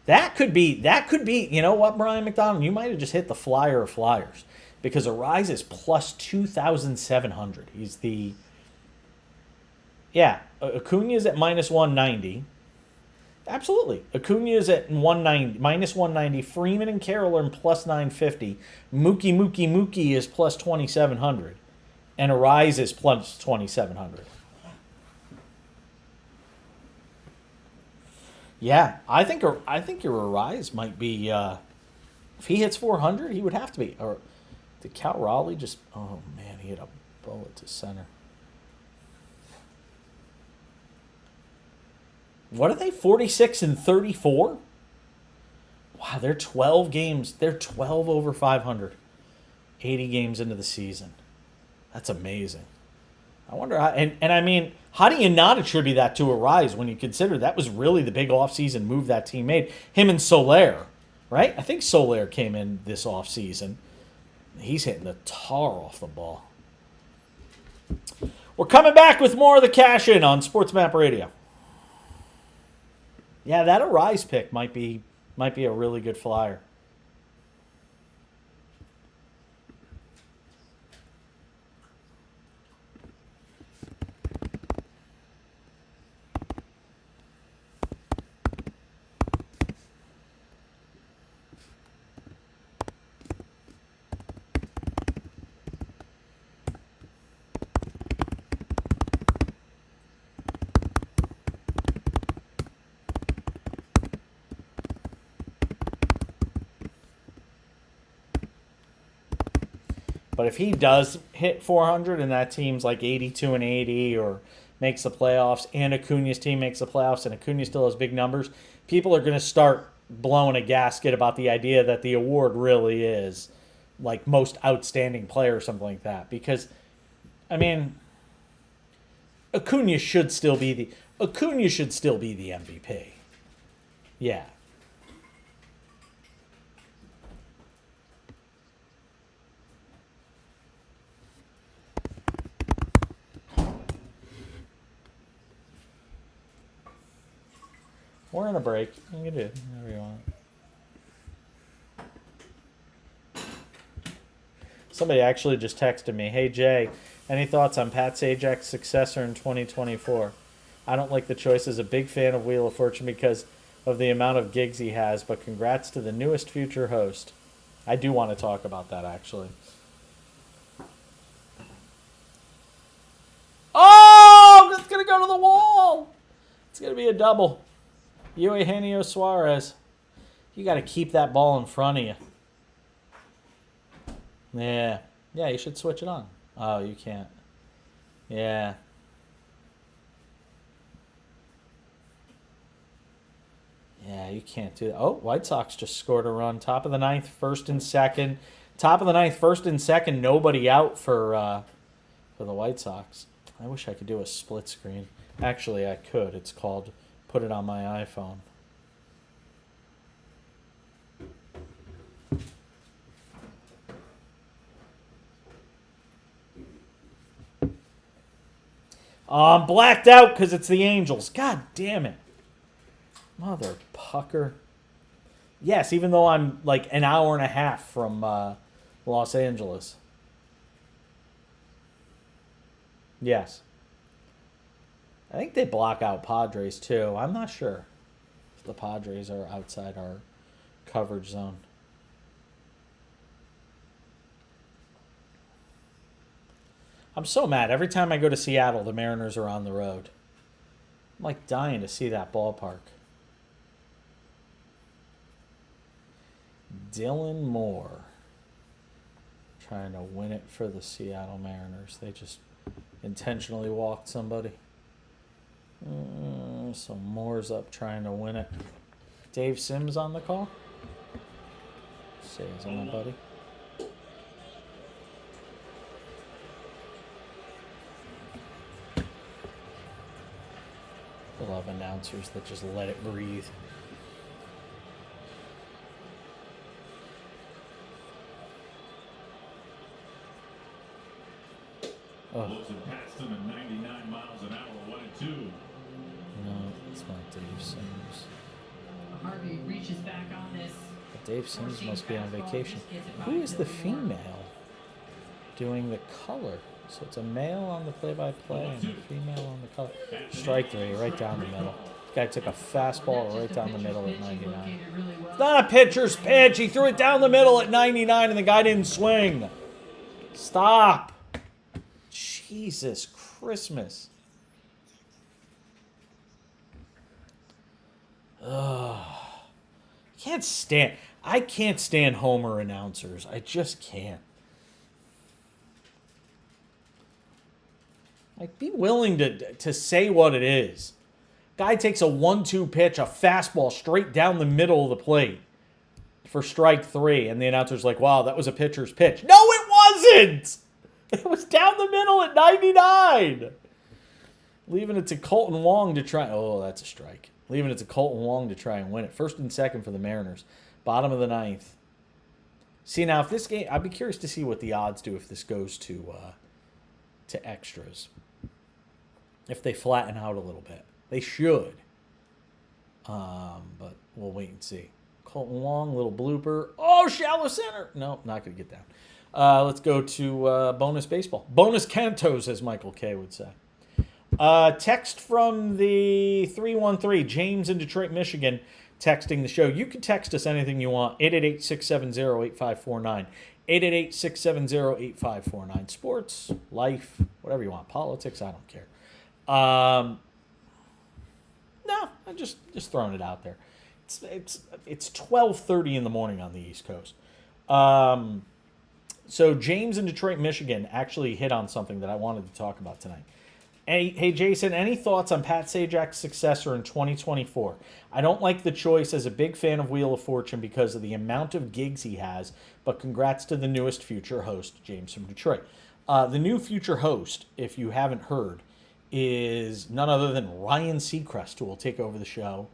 That could be, you know what, Brian McDonald? You might have just hit the flyer of flyers. Because Arraez is plus 2,700. He's the... Yeah, Acuna is at minus 190. Absolutely. Acuna is at minus 190. Freeman and Carroll are in plus 950. Mookie is plus 2,700. And Arraez is plus 2,700. Yeah, I think your Arraez might be. If he hits 400, he would have to be. Or did Cal Raleigh just? Oh man, he hit a bullet to center. What are they? 46 and 34. Wow, they're 12 games. They're 12 over 500. 80 games into the season. That's amazing. I wonder how, and I mean, how do you not attribute that to Arraez when you consider that was really the big offseason move that team made? Him and Soler, right? I think Soler came in this offseason. He's hitting the tar off the ball. We're coming back with more of the cash in on SportsMap Radio. Yeah, that Arraez pick might be a really good flyer. But if he does hit 400 and that team's like 82 and 80 or makes the playoffs and Acuna's team makes the playoffs and Acuna still has big numbers, people are going to start blowing a gasket about the idea that the award really is like most outstanding player or something like that. Because, I mean, Acuna should still be the MVP. Yeah. We're in a break. You can do whatever you want. Somebody actually just texted me, "Hey Jay, any thoughts on Pat Sajak's successor in 2024? I don't like the choice as a big fan of Wheel of Fortune because of the amount of gigs he has, but congrats to the newest future host." I do want to talk about that, actually. Oh, it's going to go to the wall. It's going to be a double. Eugenio Suarez. You got to keep that ball in front of you. Yeah. Yeah, you should switch it on. Oh, you can't. Yeah. Yeah, you can't do that. Oh, White Sox just scored a run. Top of the ninth, first and second. Top of the ninth, first and second. Nobody out for the White Sox. I wish I could do a split screen. Actually, I could. It's called Put It on My iPhone. Oh, I'm blacked out because it's the Angels. God damn it. Mother pucker. Yes, even though I'm like an hour and a half from Los Angeles. Yes. I think they block out Padres too. I'm not sure if the Padres are outside our coverage zone. I'm so mad. Every time I go to Seattle, the Mariners are on the road. I'm like dying to see that ballpark. Dylan Moore trying to win it for the Seattle Mariners. They just intentionally walked somebody. So Moore's up trying to win it. Dave Sims on the call. Say his own buddy. I love announcers that just let it breathe. Oh. Past him at 99 miles an hour, 1-2. No, it's not Dave Sims. Harvey reaches back on this. But Dave Sims must be on vacation. Who is the female doing the color? So it's a male on the play-by-play and a female on the color. Strike three, right down the middle. This guy took a fastball right down the middle at 99. It's not a pitcher's pitch. He threw it down the middle at 99 and the guy didn't swing. Stop. Jesus Christmas. Ugh. I can't stand Homer announcers. I just can't. Like, be willing to say what it is. Guy takes a 1-2 pitch, a fastball straight down the middle of the plate for strike three, and the announcer's like, wow, that was a pitcher's pitch. No, it wasn't! It was down the middle at 99. Leaving it to Colton Wong to try. Oh, that's a strike. Leaving it to Colton Wong to try and win it. First and second for the Mariners. Bottom of the ninth. See, now, if this game, I'd be curious to see what the odds do if this goes to extras. If they flatten out a little bit. They should. But we'll wait and see. Colton Wong, little blooper. Oh, shallow center. No, not going to get down. Let's go to bonus baseball. Bonus cantos, as Michael K. would say. Text from the 313, James in Detroit, Michigan, texting the show. You can text us anything you want. 888-670-8549. 888-670-8549. Sports, life, whatever you want. Politics, I don't care. No, I'm just throwing it out there. It's 12:30 in the morning on the East Coast. So James in Detroit, Michigan actually hit on something that I wanted to talk about tonight. Hey, Jason, any thoughts on Pat Sajak's successor in 2024? I don't like the choice as a big fan of Wheel of Fortune because of the amount of gigs he has, but congrats to the newest future host, James from Detroit. The new future host, if you haven't heard, is none other than Ryan Seacrest, who will take over the show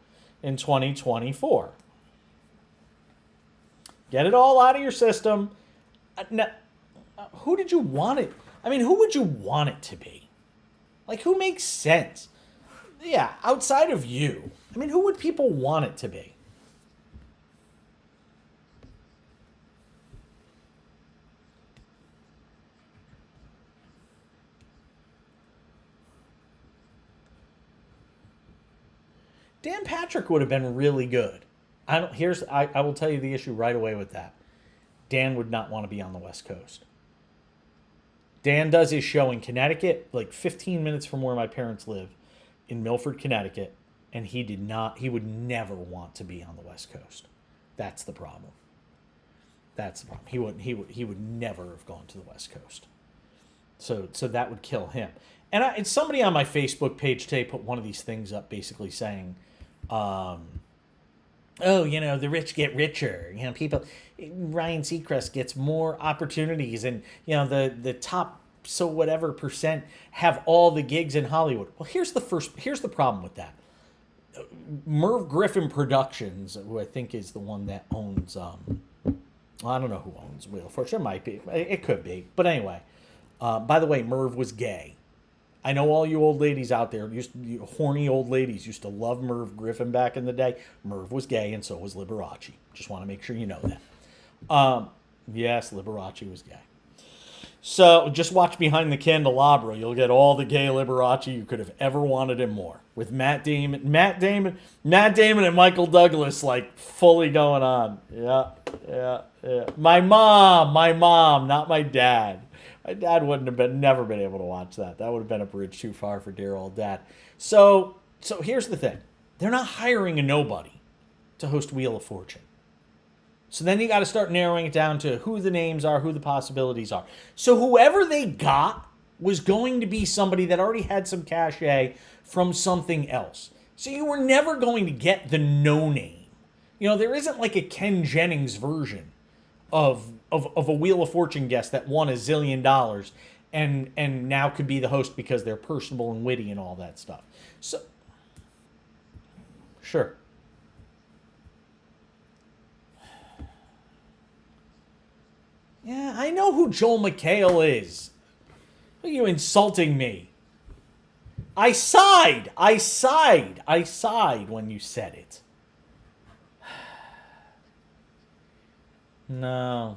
in 2024. Get it all out of your system. Now, who did you want it? I mean, who would you want it to be? Like, who makes sense? Yeah, outside of you. I mean, who would people want it to be? Dan Patrick would have been really good. I will tell you the issue right away with that. Dan would not want to be on the West Coast. Dan does his show in Connecticut, like 15 minutes from where my parents live, in Milford, Connecticut, and he would never want to be on the West Coast. That's the problem. That's the problem. He would never have gone to the West Coast. So that would kill him. And it's somebody on my Facebook page today put one of these things up, basically saying, oh, the rich get richer. Ryan Seacrest gets more opportunities, and the top whatever percent have all the gigs in Hollywood. Well, here's the problem with that. Merv Griffin Productions, who I think is the one that owns I don't know who owns Wheel of Fortune. It might be. It could be. But anyway, by the way, Merv was gay. I know all you old ladies out there, you horny old ladies, used to love Merv Griffin back in the day. Merv was gay, and so was Liberace. Just want to make sure you know that. Yes, Liberace was gay. So just watch Behind the Candelabra. You'll get all the gay Liberace you could have ever wanted and more. With Matt Damon, and Michael Douglas like fully going on. Yeah. My mom, not my dad. My dad wouldn't have never been able to watch that. That would have been a bridge too far for dear old dad. So here's the thing. They're not hiring a nobody to host Wheel of Fortune. So then you got to start narrowing it down to who the names are, who the possibilities are. So whoever they got was going to be somebody that already had some cachet from something else. So you were never going to get the no name. There isn't like a Ken Jennings version of a Wheel of Fortune guest that won $1 zillion and now could be the host because they're personable and witty and all that stuff. So, sure. Yeah, I know who Joel McHale is. Are you insulting me? I sighed when you said it. No.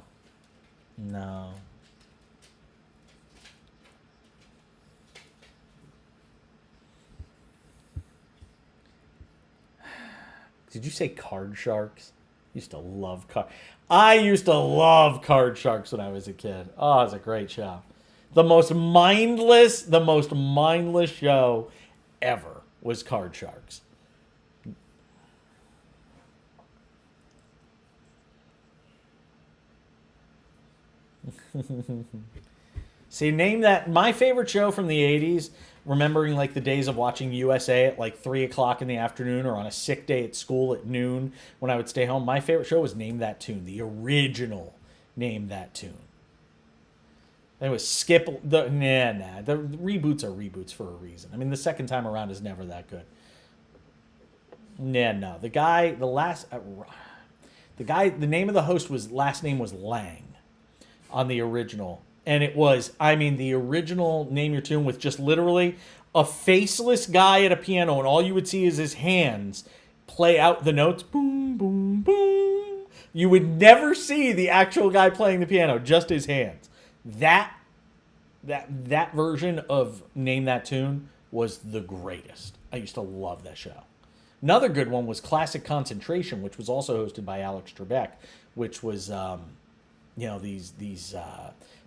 Did you say Card Sharks? I used to love Card Sharks when I was a kid. Oh, it was a great show. The most mindless show ever was Card Sharks. See, name that. My favorite show from the 80s, remembering like the days of watching USA at like 3 o'clock in the afternoon or on a sick day at school at noon when I would stay home. My favorite show was Name That Tune, the original Name That Tune. It was Skip. The reboots are reboots for a reason. I mean, the second time around is never that good. No. The name of the host last name was Lang on the original. And it was, the original Name Your Tune with just literally a faceless guy at a piano, and all you would see is his hands play out the notes. Boom, boom, boom. You would never see the actual guy playing the piano, just his hands. That version of Name That Tune was the greatest. I used to love that show. Another good one was Classic Concentration, which was also hosted by Alex Trebek, which was, these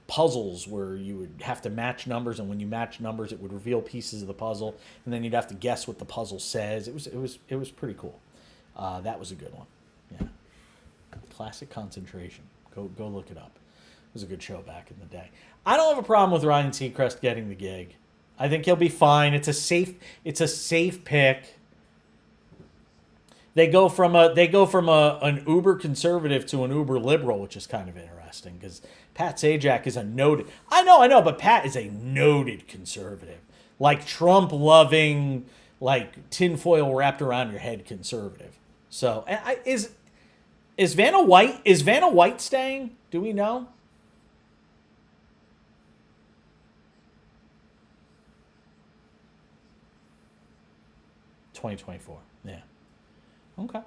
puzzles where you would have to match numbers, and when you match numbers, it would reveal pieces of the puzzle, and then you'd have to guess what the puzzle says. It was pretty cool. That was a good one. Yeah, Classic Concentration. Go look it up. It was a good show back in the day. I don't have a problem with Ryan Seacrest getting the gig. I think he'll be fine. It's a safe pick. They go from an uber conservative to an uber liberal, which is kind of interesting because Pat Sajak is a noted. I know, but Pat is a noted conservative, like Trump loving, like tinfoil wrapped around your head conservative. So, is Vanna White staying? Do we know? $2024. Yeah. Okay.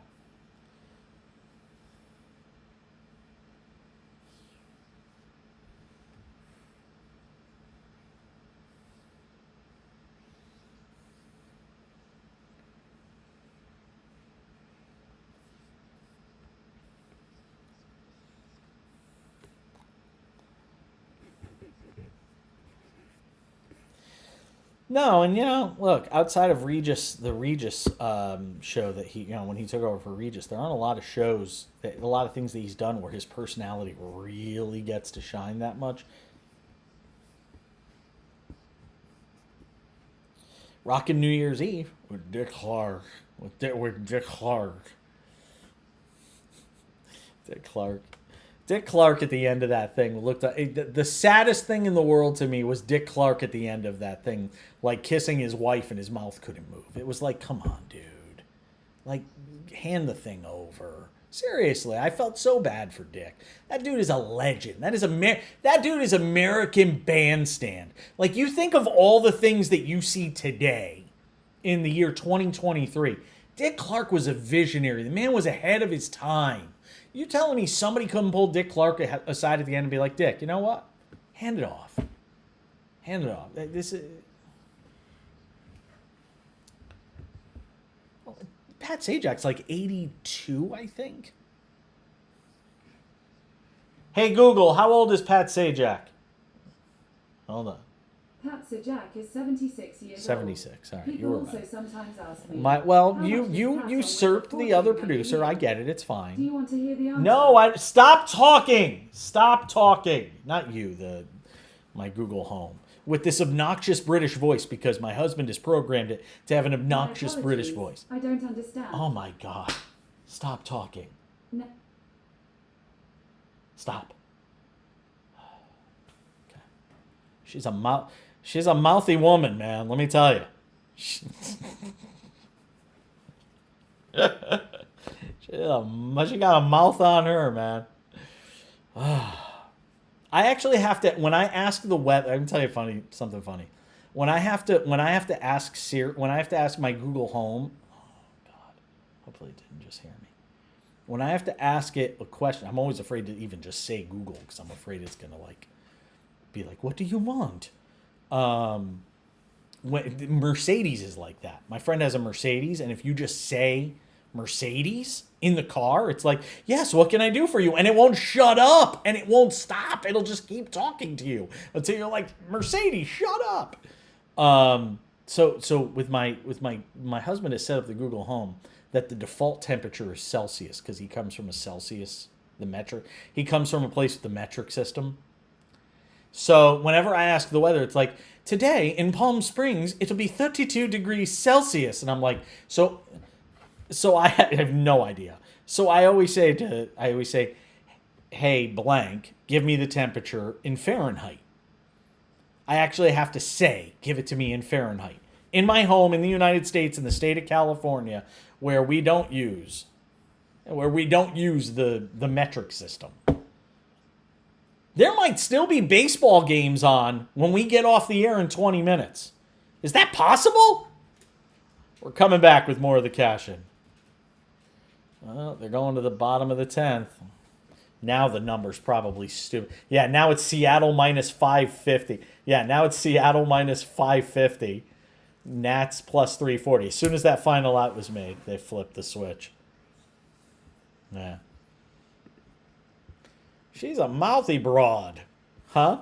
No, and look, outside of the Regis show that he, when he took over for Regis, there aren't a lot of shows, a lot of things that he's done where his personality really gets to shine that much. Rockin' New Year's Eve with Dick Clark. With Dick Clark. Dick Clark. Dick Clark at the end of that thing looked like the saddest thing in the world to me was Dick Clark at the end of that thing, like kissing his wife and his mouth couldn't move. It was like, come on, dude. Like, hand the thing over. Seriously, I felt so bad for Dick. That dude is a legend. That dude is American bandstand. Like, you think of all the things that you see today in the year 2023. Dick Clark was a visionary. The man was ahead of his time. You telling me somebody couldn't pull Dick Clark aside at the end and be like, Dick, you know what? Hand it off. Hand it off. This is... Pat Sajak's like 82, I think. Hey, Google, how old is Pat Sajak? Hold on. Pat Sajak is 76 years 76. old. All right, People you were also right. sometimes ask me. You usurped the other producer. I get it. It's Do you fine. want to hear the answer? No, stop talking. Stop talking. Not you, my Google Home. With this obnoxious British voice, because my husband has programmed it to have an obnoxious My British apologies. voice. I don't understand. Oh my God. Stop talking. No. Stop. Okay. She's a mouthy woman, man. Let me tell you. She got a mouth on her, man. I actually have to, when I ask the weather, I can tell you something funny. When I have to ask my Google Home, oh God, hopefully it didn't just hear me. When I have to ask it a question, I'm always afraid to even just say Google because I'm afraid it's gonna be like, what do you want? When Mercedes is like that. My friend has a Mercedes, and if you just say Mercedes in the car, it's like, yes, what can I do for you? And it won't shut up, and it won't stop. It'll just keep talking to you until you're like, Mercedes, shut up. So with my husband has set up the Google Home that the default temperature is Celsius because he comes from a Celsius, the metric. He comes from a place with the metric system. So whenever I ask the weather, it's like, today in Palm Springs, it'll be 32 degrees Celsius. And I'm like, so I have no idea. So I always say, hey, blank, give me the temperature in Fahrenheit. I actually have to say, give it to me in Fahrenheit. In my home in the United States, in the state of California, where we don't use the metric system. There might still be baseball games on when we get off the air in 20 minutes. Is that possible? We're coming back with more of the cash-in. Well, they're going to the bottom of the 10th. Now the number's probably stupid. Yeah, now it's Seattle minus 550. Yeah, now it's Seattle minus 550. Nats plus 340. As soon as that final out was made, they flipped the switch. Yeah. She's a mouthy broad. Huh?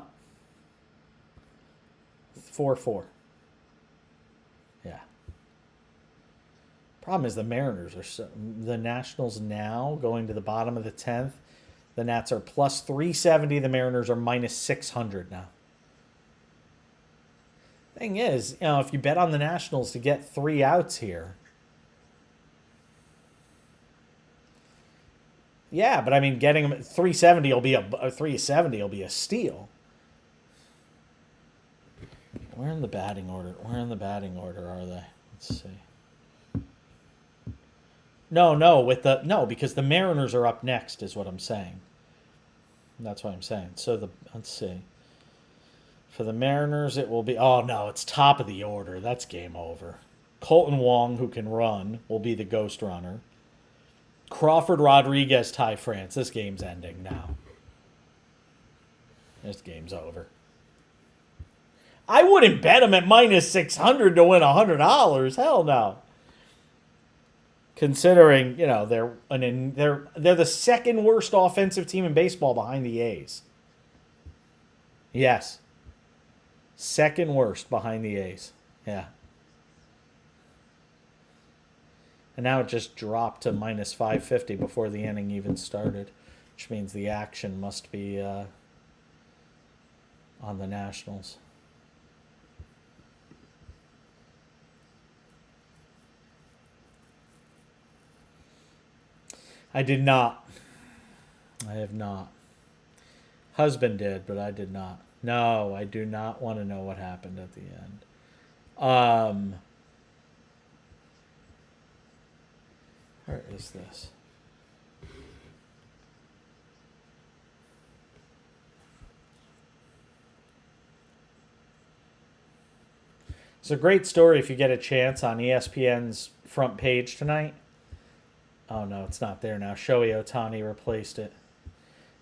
4-4. Yeah. Problem is the Mariners the Nationals now going to the bottom of the 10th. The Nats are plus 370. The Mariners are minus 600 now. Thing is, if you bet on the Nationals to get 3 outs here. Yeah, but I mean, getting them at 370 will be a steal. Where in the batting order? Are they? Let's see. No, because the Mariners are up next, is what I'm saying. That's what I'm saying. So let's see. For the Mariners, it will be. Oh no, it's top of the order. That's game over. Colton Wong, who can run, will be the ghost runner. Crawford, Rodriguez, Ty France. This game's ending now. This game's over. I wouldn't bet them at minus 600 to win $100. Hell no. Considering, they're the second worst offensive team in baseball behind the A's. Yes. Second worst behind the A's. Yeah. And now it just dropped to minus 550 before the inning even started, which means the action must be on the Nationals. I did not. I have not. Husband did, but I did not. No, I do not want to know what happened at the end. Where is this? It's a great story if you get a chance on ESPN's front page tonight. Oh, no, it's not there now. Shohei Ohtani replaced it.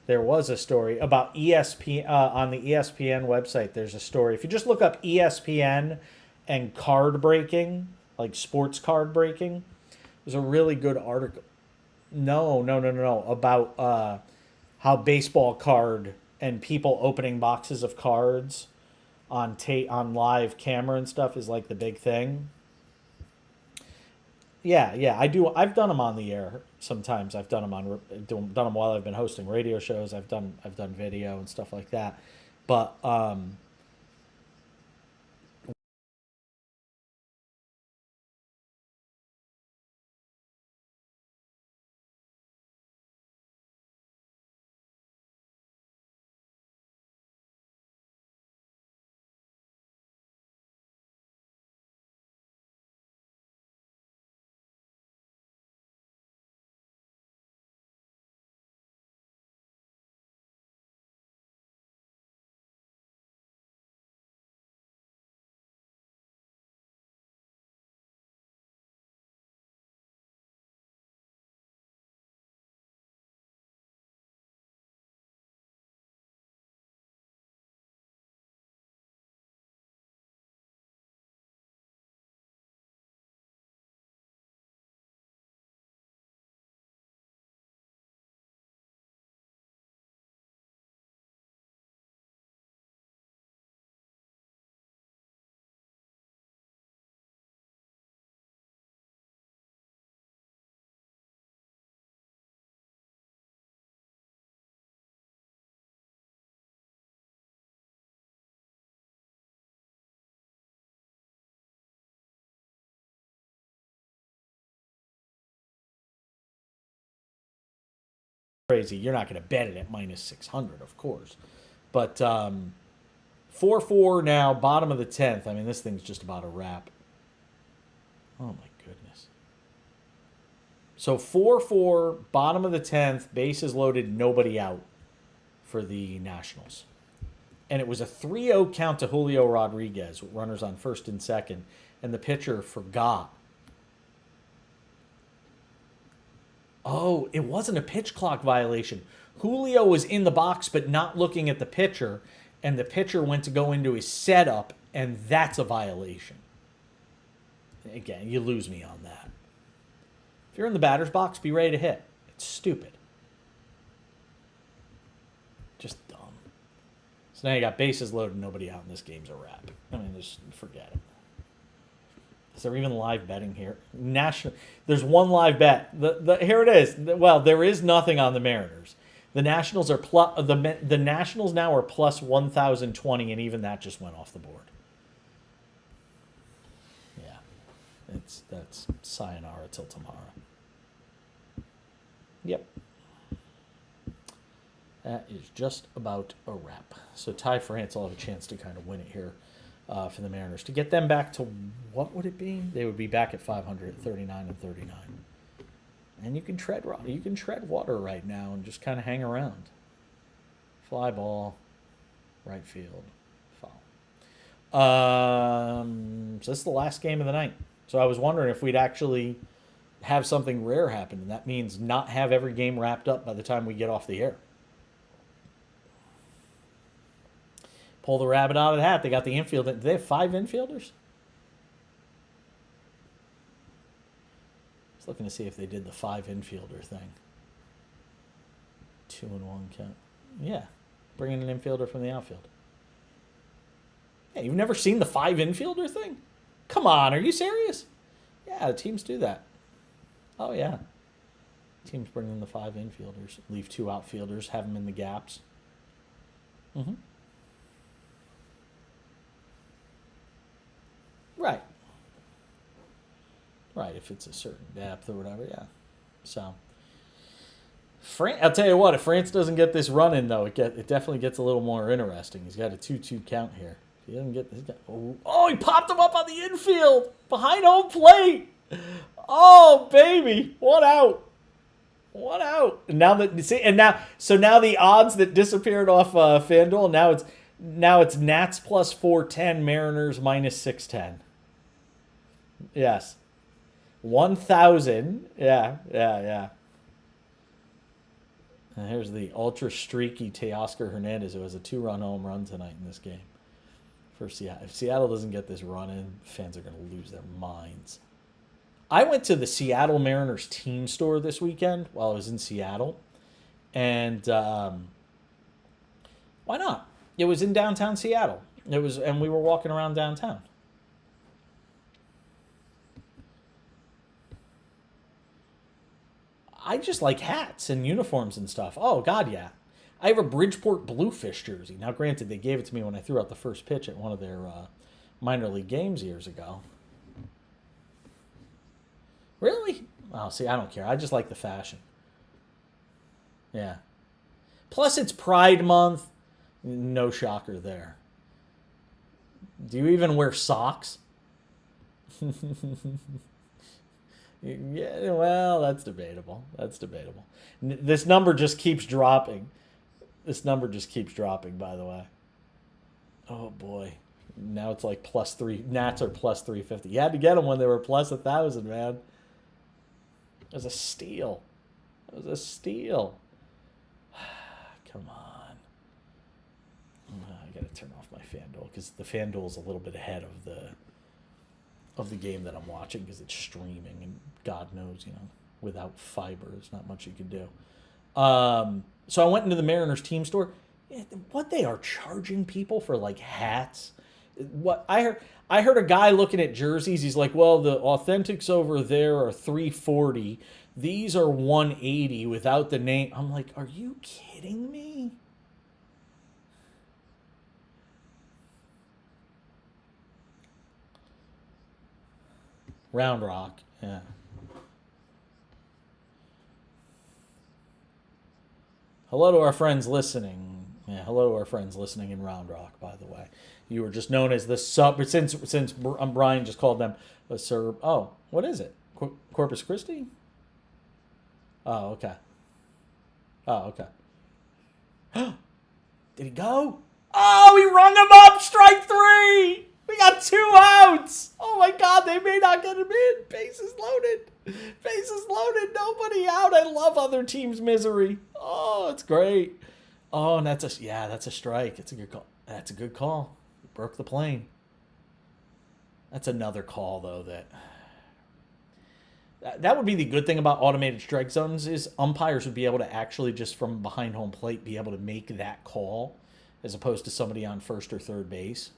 There was a story about ESPN on the ESPN website. There's a story. If you just look up ESPN and card breaking, like sports card breaking, there's a really good article. No. About how baseball card and people opening boxes of cards on live camera and stuff is like the big thing. Yeah, I do. I've done them on the air sometimes. I've done them while I've been hosting radio shows. I've done video and stuff like that. But crazy. You're not going to bet it at minus 600, of course. But 4-4 now, bottom of the 10th. I mean, this thing's just about a wrap. Oh, my goodness. So 4-4, bottom of the 10th, bases loaded, nobody out for the Nationals. And it was a 3-0 count to Julio Rodriguez, with runners on first and second, and the pitcher forgot. Oh, it wasn't a pitch clock violation. Julio was in the box but not looking at the pitcher, and the pitcher went to go into his setup, and that's a violation. Again, you lose me on that. If you're in the batter's box, be ready to hit. It's stupid. Just dumb. So now you got bases loaded, nobody out, and this game's a wrap. I mean, just forget it. Is there even live betting here? There's one live bet. Here it is. Well, there is nothing on the Mariners. The Nationals are the Nationals now are plus 1,020, and even that just went off the board. Yeah, that's sayonara till tomorrow. Yep. That is just about a wrap. So Ty France will have a chance to kind of win it here for the Mariners. To get them back to, what would it be? They would be back at 500 at 39 and 39. And you can tread water right now and just kind of hang around. Fly ball, right field, foul. So this is the last game of the night. So I was wondering if we'd actually have something rare happen, and that means not have every game wrapped up by the time we get off the air. Pull the rabbit out of the hat. They got the infield. Do they have 5 infielders? I was looking to see if they did the 5 infielder thing. 2 and 1 count. Yeah. Bring in an infielder from the outfield. Yeah, you've never seen the 5 infielder thing? Come on, are you serious? Yeah, teams do that. Oh, yeah. Teams bring in the 5 infielders. Leave 2 outfielders. Have them in the gaps. Mm-hmm. Right. Right, if it's a certain depth or whatever, yeah. So, I'll tell you what, if France doesn't get this run in, though, it definitely gets a little more interesting. He's got a 2-2 count here. If he doesn't get this, he popped him up on the infield, behind home plate. Oh, baby, 1 out. 1 out. And now the odds that disappeared off FanDuel, now it's Nats plus 410, Mariners minus 610. Yes. 1,000. Yeah. And here's the ultra streaky Teoscar Hernandez, who has a 2-run home run tonight in this game for Seattle. If Seattle doesn't get this run in, fans are going to lose their minds. I went to the Seattle Mariners team store this weekend while I was in Seattle. And why not? It was in downtown Seattle. And we were walking around downtown. I just like hats and uniforms and stuff. Oh, God, yeah. I have a Bridgeport Bluefish jersey. Now, granted, they gave it to me when I threw out the first pitch at one of their minor league games years ago. Really? Oh, see, I don't care. I just like the fashion. Yeah. Plus, it's Pride Month. No shocker there. Do you even wear socks? Yeah, well, that's debatable. This number just keeps dropping. By the way. Oh, boy. Now it's like plus 3. Nats are plus 350. You had to get them when they were plus 1,000, man. It was a steal. Come on. I got to turn off my FanDuel because the FanDuel is a little bit ahead of the game that I'm watching because it's streaming, and God knows, without fiber, there's not much you can do. So I went into the Mariners team store. What they are charging people for like hats? What I heard a guy looking at jerseys. He's like, well, the Authentics over there are $340. These are $180 without the name. I'm like, are you kidding me? Round Rock, yeah. Hello to our friends listening. Yeah, hello to our friends listening in Round Rock, by the way. You were just known as the sub, since Brian just called them a sub. Oh, what is it? Corpus Christi? Oh, okay. Did he go? Oh, he rung him up, strike 3! We got 2 outs! Oh my God, they may not get him in. Bases loaded, nobody out. I love other teams' misery. Oh, it's great. Oh, and that's a strike. It's a good call. That's a good call. Broke the plane. That's another call, though, that would be the good thing about automated strike zones is umpires would be able to actually just from behind home plate be able to make that call as opposed to somebody on first or third base.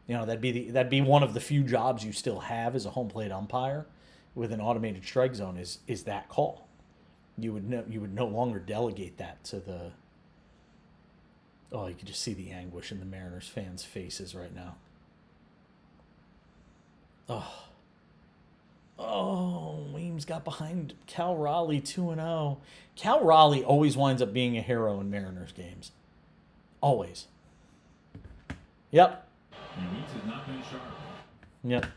That'd be one of the few jobs you still have as a home plate umpire with an automated strike zone is that call. you would no longer delegate that to the. Oh, you could just see the anguish in the Mariners fans' faces right now. Oh, Weems got behind Cal Raleigh 2-0. Cal Raleigh always winds up being a hero in Mariners games. Always. Yep. And Weeks has not been sharp. Yep.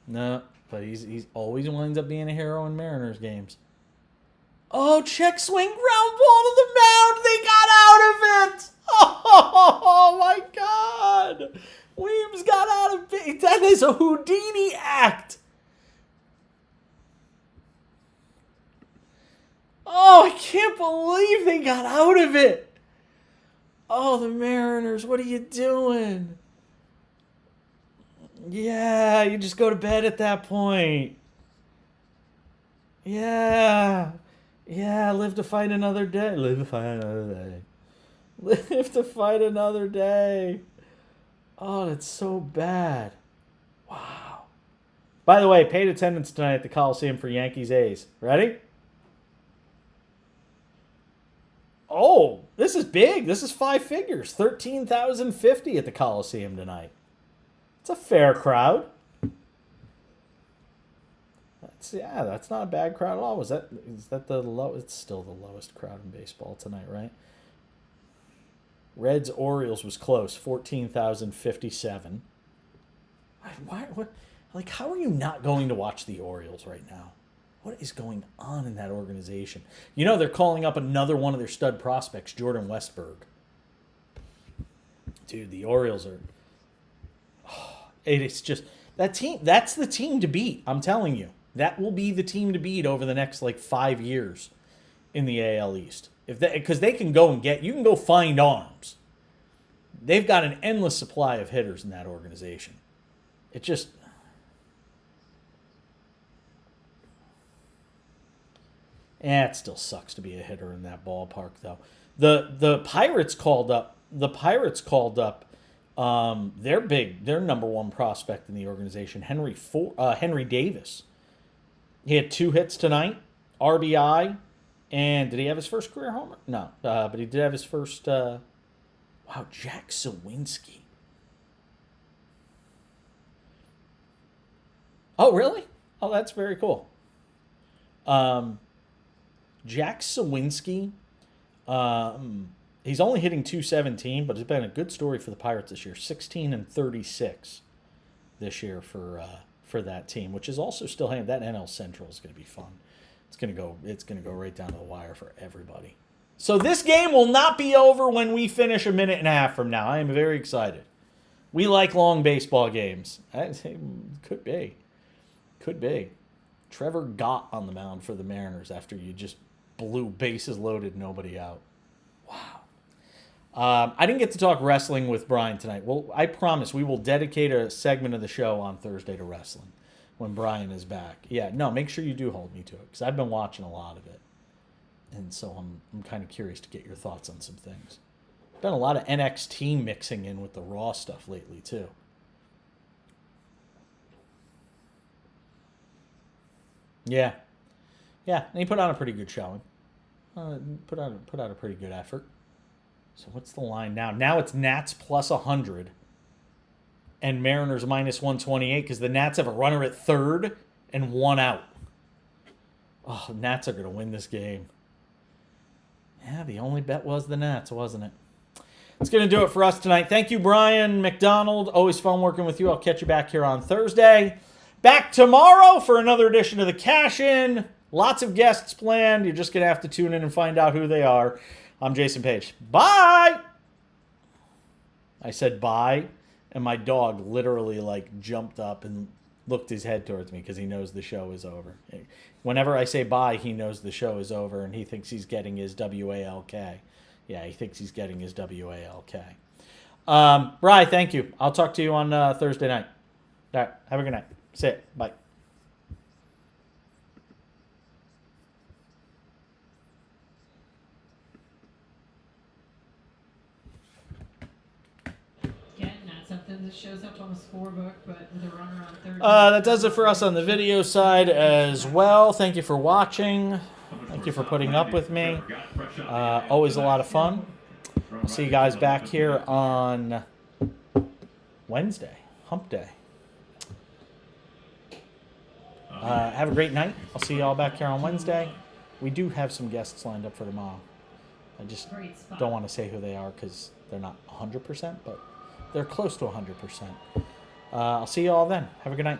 No, but he's always winds up being a hero in Mariners games. Oh, check swing, ground ball to the mound. They got out of it. Oh my God. Weems got out of it. That is a Houdini act. Oh, I can't believe they got out of it. Oh, the Mariners, what are you doing? Yeah, you just go to bed at that point. Yeah. Yeah, live to fight another day. Live to fight another day. Live to fight another day. Oh, that's so bad. Wow. By the way, paid attendance tonight at the Coliseum for Yankees A's. Ready? Oh, this is big. This is 5 figures. 13,050 at the Coliseum tonight. It's a fair crowd. That's not a bad crowd at all. Is that the low? It's still the lowest crowd in baseball tonight, right? Reds Orioles was close, 14,057. How are you not going to watch the Orioles right now? What is going on in that organization? You know, they're calling up another one of their stud prospects, Jordan Westberg. Dude, the Orioles are... it's just... That team, that's the team to beat, I'm telling you. That will be the team to beat over the next, 5 years in the AL East. Because they can go and get... You can go find arms. They've got an endless supply of hitters in that organization. It just... it still sucks to be a hitter in that ballpark, though. The Pirates called up. Their number one prospect in the organization, Henry Davis. He had 2 hits tonight, RBI, and did he have his first career homer? No, but he did have his first. Jack Sawinski. Oh, really? Oh, that's very cool. Jack Sawinski, he's only hitting .217, but it's been a good story for the Pirates this year. 16-36 this year for that team, which is also still hanging. That NL Central is going to be fun. It's going to go right down to the wire for everybody. So this game will not be over when we finish a minute and a half from now. I am very excited. We like long baseball games. Could be. Trevor Gott on the mound for the Mariners after you just blew bases loaded, nobody out. Wow. I didn't get to talk wrestling with Brian tonight. Well, I promise we will dedicate a segment of the show on Thursday to wrestling when Brian is back. Yeah, no, make sure you do hold me to it because I've been watching a lot of it. And so I'm kind of curious to get your thoughts on some things. Been a lot of NXT mixing in with the Raw stuff lately, too. Yeah. And he put on a pretty good showing. Put out a pretty good effort. So what's the line now? Now it's Nats plus 100 and Mariners minus 128 because the Nats have a runner at third and 1 out. Oh, the Nats are going to win this game. Yeah, the only bet was the Nats, wasn't it? That's going to do it for us tonight. Thank you, Brian McDonald. Always fun working with you. I'll catch you back here on Thursday. Back tomorrow for another edition of the Cash In. Lots of guests planned. You're just going to have to tune in and find out who they are. I'm Jason Page. Bye! I said bye, and my dog literally jumped up and looked his head towards me because he knows the show is over. Whenever I say bye, he knows the show is over, and he thinks he's getting his WALK. Yeah, he thinks he's getting his WALK. Bri, thank you. I'll talk to you on Thursday night. All right, have a good night. See ya. Bye. Again, not something that shows up on the scorebook, but with a runner on third. That does it for us on the video side as well. Thank you for watching. Thank Thank you for putting up with me. Always a lot of fun. I'll see you guys back here on Wednesday, Hump Day. Have a great night. I'll see you all back here on Wednesday. We do have some guests lined up for tomorrow. I just Great spot. don't want to say who they are because they're not 100%, but they're close to 100%. I'll see you all then. Have a good night.